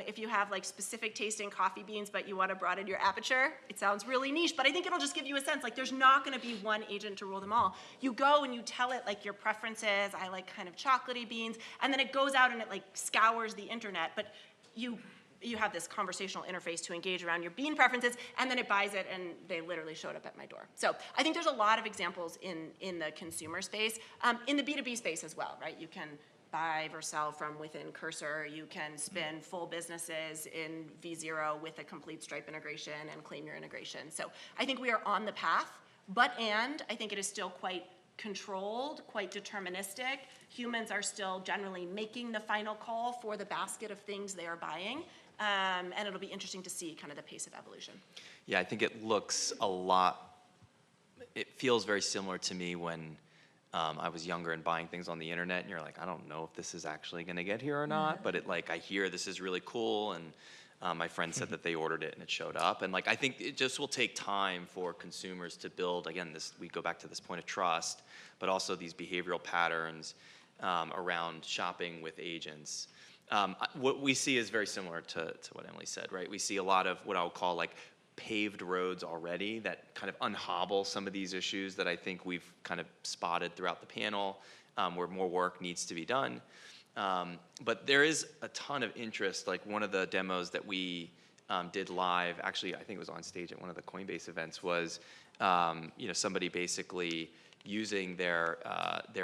If you have like specific tasting coffee beans, but you want to broaden your aperture, it sounds really niche, but I think it'll just give you a sense. Like there's not going to be one agent to rule them all. You go and you tell it like your preferences. I like kind of chocolatey beans, and then it goes out and it like scours the internet. But you have this conversational interface to engage around your bean preferences, and then it buys it, and they literally showed up at my door. So I think there's a lot of examples in the consumer space, in the B2B space as well, right? You can buy or sell from within Cursor. You can spin full businesses in V0 with a complete Stripe integration and claim your integration. So I think we are on the path, and I think it is still quite controlled, quite deterministic. Humans are still generally making the final call for the basket of things they are buying. And it'll be interesting to see kind of the pace of evolution. Yeah, I think it looks a lot, it feels very similar to me when I was younger and buying things on the internet, and you're like, I don't know if this is actually gonna get here or not, but I hear this is really cool, and my friend said that they ordered it and it showed up. And I think it just will take time for consumers to build, again, we go back to this point of trust, but also these behavioral patterns around shopping with agents. What we see is very similar to what Emily said, right? We see a lot of what I would call paved roads already that kind of unhobble some of these issues that I think we've kind of spotted throughout the panel, where more work needs to be done. But there is a ton of interest. One of the demos that we did live, actually I think it was on stage at one of the Coinbase events, was somebody basically using their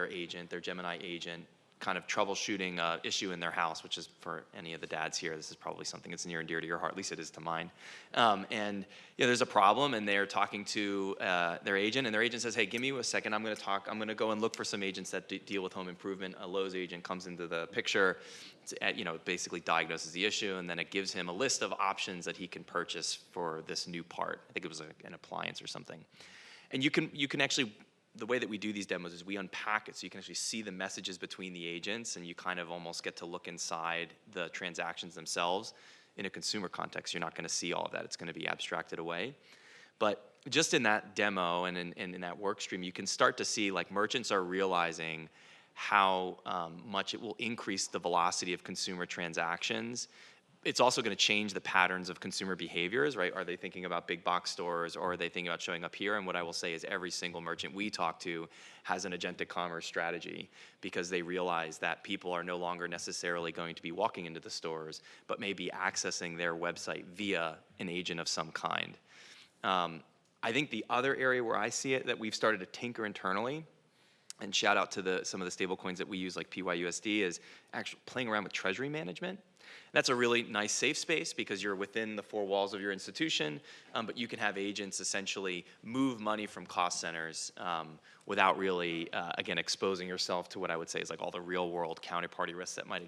agent, their Gemini agent, kind of troubleshooting an issue in their house, which is, for any of the dads here, this is probably something that's near and dear to your heart, at least it is to mine. And there's a problem, and they're talking to their agent, and their agent says, hey, give me a second, I'm gonna go and look for some agents that deal with home improvement. A Lowe's agent comes into the picture, basically diagnoses the issue, and then it gives him a list of options that he can purchase for this new part. I think it was an appliance or something. And you can actually, the way that we do these demos is we unpack it so you can actually see the messages between the agents, and you kind of almost get to look inside the transactions themselves. In a consumer context, you're not going to see all of that. It's going to be abstracted away. But just in that demo and in that work stream, you can start to see merchants are realizing how much it will increase the velocity of consumer transactions. It's also going to change the patterns of consumer behaviors, right? Are they thinking about big box stores, or are they thinking about showing up here? And what I will say is every single merchant we talk to has an agentic commerce strategy, because they realize that people are no longer necessarily going to be walking into the stores, but maybe accessing their website via an agent of some kind. I think the other area where I see it that we've started to tinker internally, and shout out to some of the stable coins that we use like PYUSD, is actually playing around with treasury management. That's a really nice safe space because you're within the four walls of your institution, but you can have agents essentially move money from cost centers without really, again, exposing yourself to what I would say is all the real world counterparty risks that might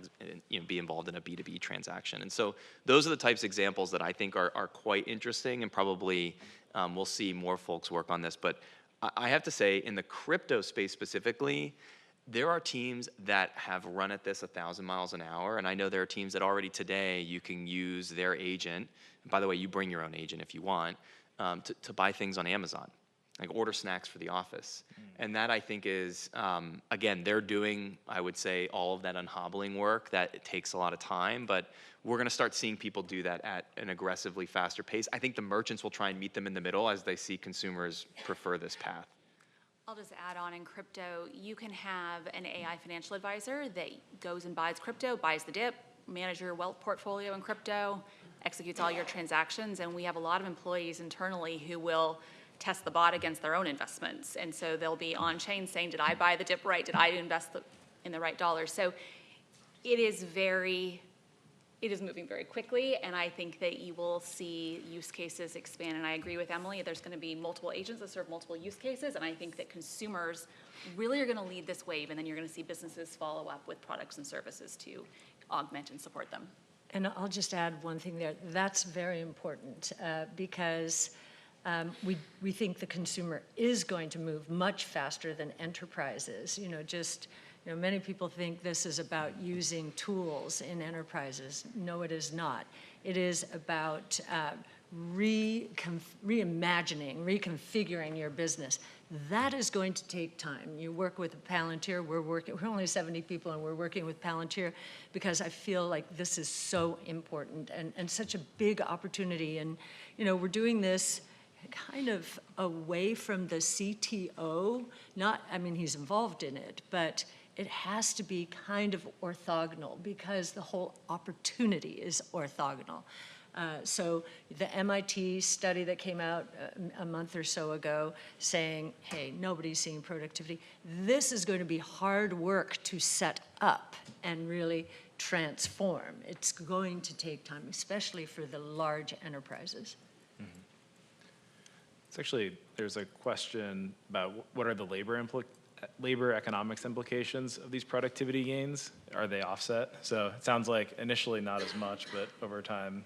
be involved in a B2B transaction. And so those are the types of examples that I think are quite interesting, and probably we'll see more folks work on this. But I have to say, in the crypto space specifically, there are teams that have run at this 1,000 miles an hour, and I know there are teams that already today you can use their agent. And by the way, you bring your own agent if you want, to buy things on Amazon, order snacks for the office. And that, I think, is, again, they're doing, I would say, all of that unhobbling work that it takes a lot of time, but we're going to start seeing people do that at an aggressively faster pace. I think the merchants will try and meet them in the middle as they see consumers prefer this path. I'll just add on, in crypto, you can have an AI financial advisor that goes and buys crypto, buys the dip, manages your wealth portfolio in crypto, executes all your transactions, and we have a lot of employees internally who will test the bot against their own investments. And so they'll be on chain saying, did I buy the dip right? Did I invest in the right dollars? So it is moving very quickly, and I think that you will see use cases expand. And I agree with Emily, there's going to be multiple agents that serve multiple use cases, and I think that consumers really are going to lead this wave, and then you're going to see businesses follow up with products and services to augment and support them. And I'll just add one thing there. That's very important because we think the consumer is going to move much faster than enterprises. Many people think this is about using tools in enterprises. No, it is not. It is about reimagining, reconfiguring your business. That is going to take time. You work with Palantir. We're only 70 people, and we're working with Palantir because I feel like this is so important and such a big opportunity. And we're doing this kind of away from the CTO. He's involved in it, but it has to be kind of orthogonal because the whole opportunity is orthogonal. So the MIT study that came out a month or so ago saying, hey, nobody's seeing productivity. This is going to be hard work to set up and really transform. It's going to take time, especially for the large enterprises. It's actually, there's a question about what are the labor economics implications of these productivity gains? Are they offset? So it sounds like initially not as much, but over time,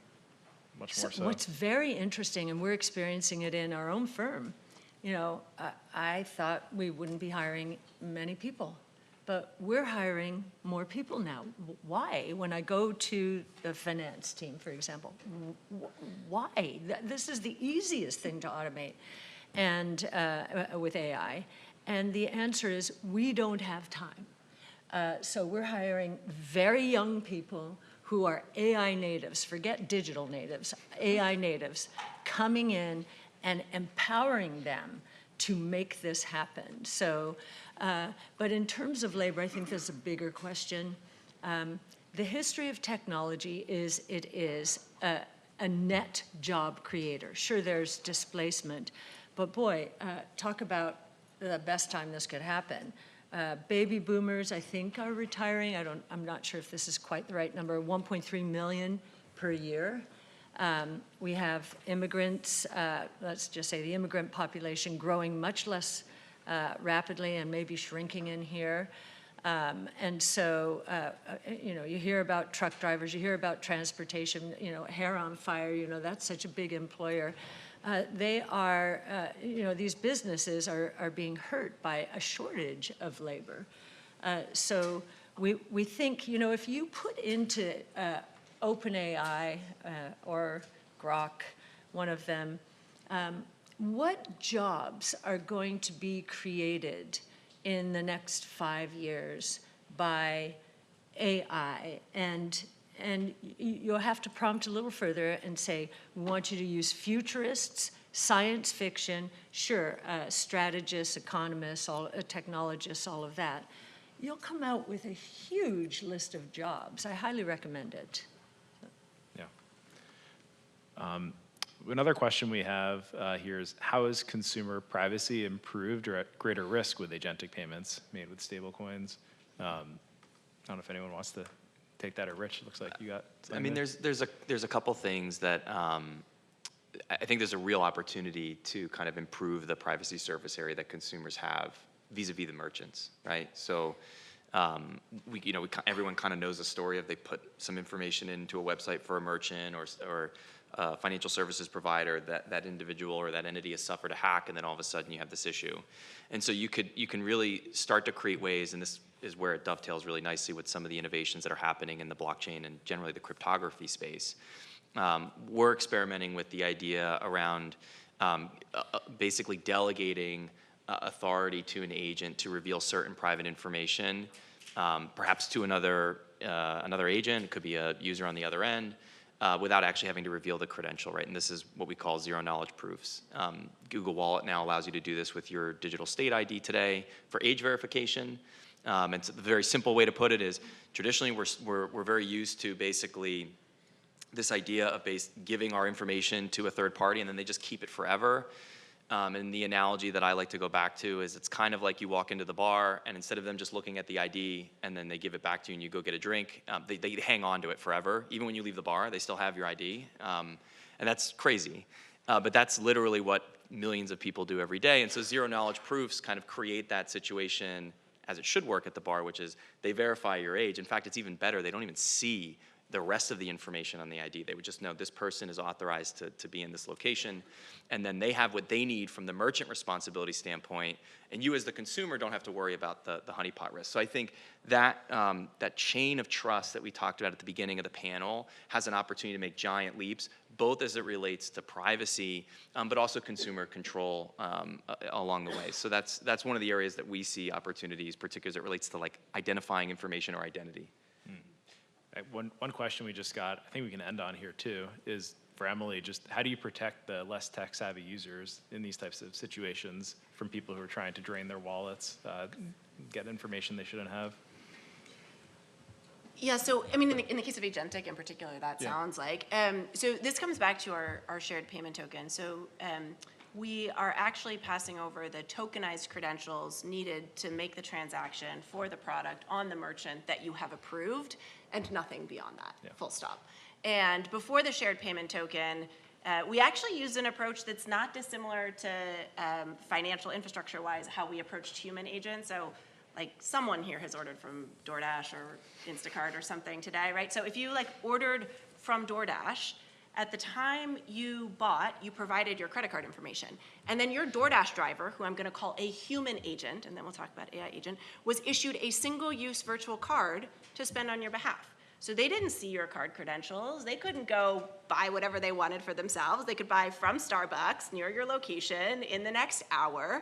much more so. What's very interesting, and we're experiencing it in our own firm, you know, I thought we wouldn't be hiring many people, but we're hiring more people now. Why? When I go to the finance team, for example, why? This is the easiest thing to automate and with AI. And the answer is we don't have time. So we're hiring very young people who are AI natives, forget digital natives, AI natives, coming in and empowering them to make this happen. So, but in terms of labor, I think there's a bigger question. The history of technology is it is a net job creator. Sure, there's displacement, but boy, talk about the best time this could happen. Baby boomers, I think, are retiring. I'm not sure if this is quite the right number, 1.3 million per year. We have immigrants, let's just say the immigrant population growing much less rapidly and maybe shrinking in here. And so, you know, you hear about truck drivers, you hear about transportation, you know, hair on fire, you know, that's such a big employer. They are, you know, these businesses are being hurt by a shortage of labor. So we think, you know, if you put into OpenAI or Grok, one of them, what jobs are going to be created in the next 5 years by AI? And you'll have to prompt a little further and say, we want you to use futurists, science fiction, sure, strategists, economists, technologists, all of that. You'll come out with a huge list of jobs. I highly recommend it. Yeah. Another question we have here is, how is consumer privacy improved or at greater risk with agentic payments made with stablecoins? I don't know if anyone wants to take that, or Rich, it looks like you got something. I mean, there's a couple things that I think there's a real opportunity to kind of improve the privacy surface area that consumers have vis-a-vis the merchants, right? So everyone kind of knows the story of they put some information into a website for a merchant or a financial services provider, that individual or that entity has suffered a hack, and then all of a sudden you have this issue. And so you can really start to create ways, and this is where it dovetails really nicely with some of the innovations that are happening in the blockchain and generally the cryptography space. We're experimenting with the idea around basically delegating authority to an agent to reveal certain private information, perhaps to another agent. It could be a user on the other end, without actually having to reveal the credential, right? And this is what we call zero knowledge proofs. Google Wallet now allows you to do this with your digital state ID today for age verification. It's a very simple way to put it is, traditionally we're very used to basically this idea of giving our information to a third party and then they just keep it forever. And the analogy that I like to go back to is it's kind of like you walk into the bar and instead of them just looking at the ID and then they give it back to you and you go get a drink, they hang on to it forever. Even when you leave the bar, they still have your ID. And that's crazy. But that's literally what millions of people do every day. And so zero knowledge proofs kind of create that situation as it should work at the bar, which is they verify your age. In fact, it's even better. They don't even see the rest of the information on the ID. They would just know this person is authorized to be in this location. And then they have what they need from the merchant responsibility standpoint. And you as the consumer don't have to worry about the honeypot risk. So I think that that chain of trust that we talked about at the beginning of the panel has an opportunity to make giant leaps, both as it relates to privacy, but also consumer control along the way. So that's one of the areas that we see opportunities, particularly as it relates to like identifying information or identity. One question we just got, I think we can end on here too, is for Emily, just how do you protect the less tech-savvy users in these types of situations from people who are trying to drain their wallets, get information they shouldn't have? Yeah, so I mean, in the case of Agentic in particular, that Yeah. sounds like. So this comes back to our shared payment token. So we are actually passing over the tokenized credentials needed to make the transaction for the product on the merchant that you have approved, and nothing beyond that, Yeah. full stop. And before the shared payment token, we actually used an approach that's not dissimilar to financial infrastructure-wise, how we approached human agents. So like someone here has ordered from DoorDash or Instacart or something today, right? So if you like ordered from DoorDash, at the time you bought, you provided your credit card information. And then your DoorDash driver, who I'm gonna call a human agent, and then we'll talk about AI agent, was issued a single-use virtual card to spend on your behalf. So they didn't see your card credentials. They couldn't go buy whatever they wanted for themselves. They could buy from Starbucks near your location in the next hour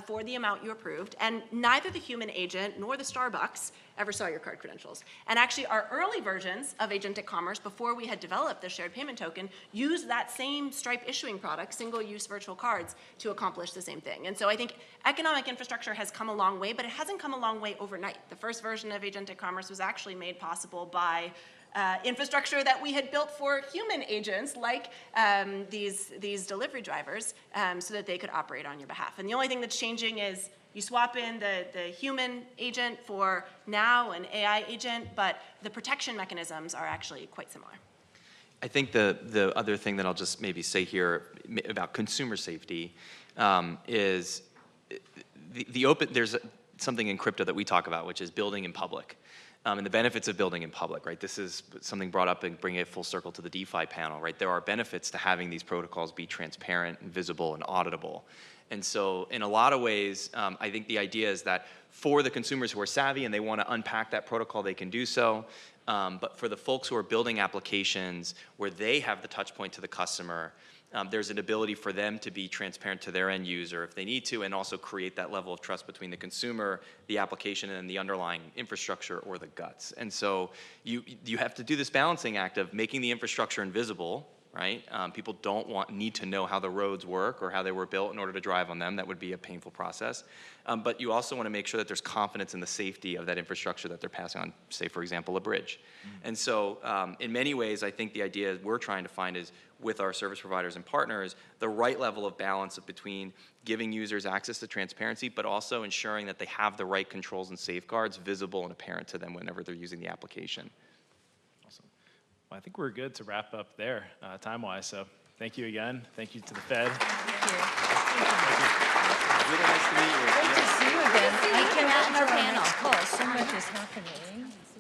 for the amount you approved. And neither the human agent nor the Starbucks ever saw your card credentials. And actually, our early versions of Agentic Commerce, before we had developed the shared payment token, used that same Stripe issuing product, single-use virtual cards, to accomplish the same thing. And so I think economic infrastructure has come a long way, but it hasn't come a long way overnight. The first version of Agentic Commerce was actually made possible by infrastructure that we had built for human agents, like these delivery drivers, so that they could operate on your behalf. And the only thing that's changing is you swap in the human agent for now an AI agent, but the protection mechanisms are actually quite similar. I think the other thing that I'll just maybe say here about consumer safety is there's something in crypto that we talk about, which is building in public. And the benefits of building in public, right? This is something brought up and bringing it full circle to the DeFi panel, right? There are benefits to having these protocols be transparent and visible and auditable. And so in a lot of ways, I think the idea is that for the consumers who are savvy and they want to unpack that protocol, they can do so. But for the folks who are building applications where they have the touch point to the customer, there's an ability for them to be transparent to their end user if they need to, and also create that level of trust between the consumer, the application, and the underlying infrastructure or the guts. And so you have to do this balancing act of making the infrastructure invisible, right? People don't need to know how the roads work or how they were built in order to drive on them. That would be a painful process. But you also want to make sure that there's confidence in the safety of that infrastructure that they're passing on, say, for example, a bridge. And so in many ways, I think the idea we're trying to find is, with our service providers and partners, the right level of balance between giving users access to transparency, but also ensuring that they have the right controls and safeguards visible and apparent to them whenever they're using the application. Awesome. Well, I think we're good to wrap up there, time-wise. So thank you again. Thank you to the Fed. Really nice to meet you. Great to see you again. I cannot Congratulations our on our panel. next call. So much is happening.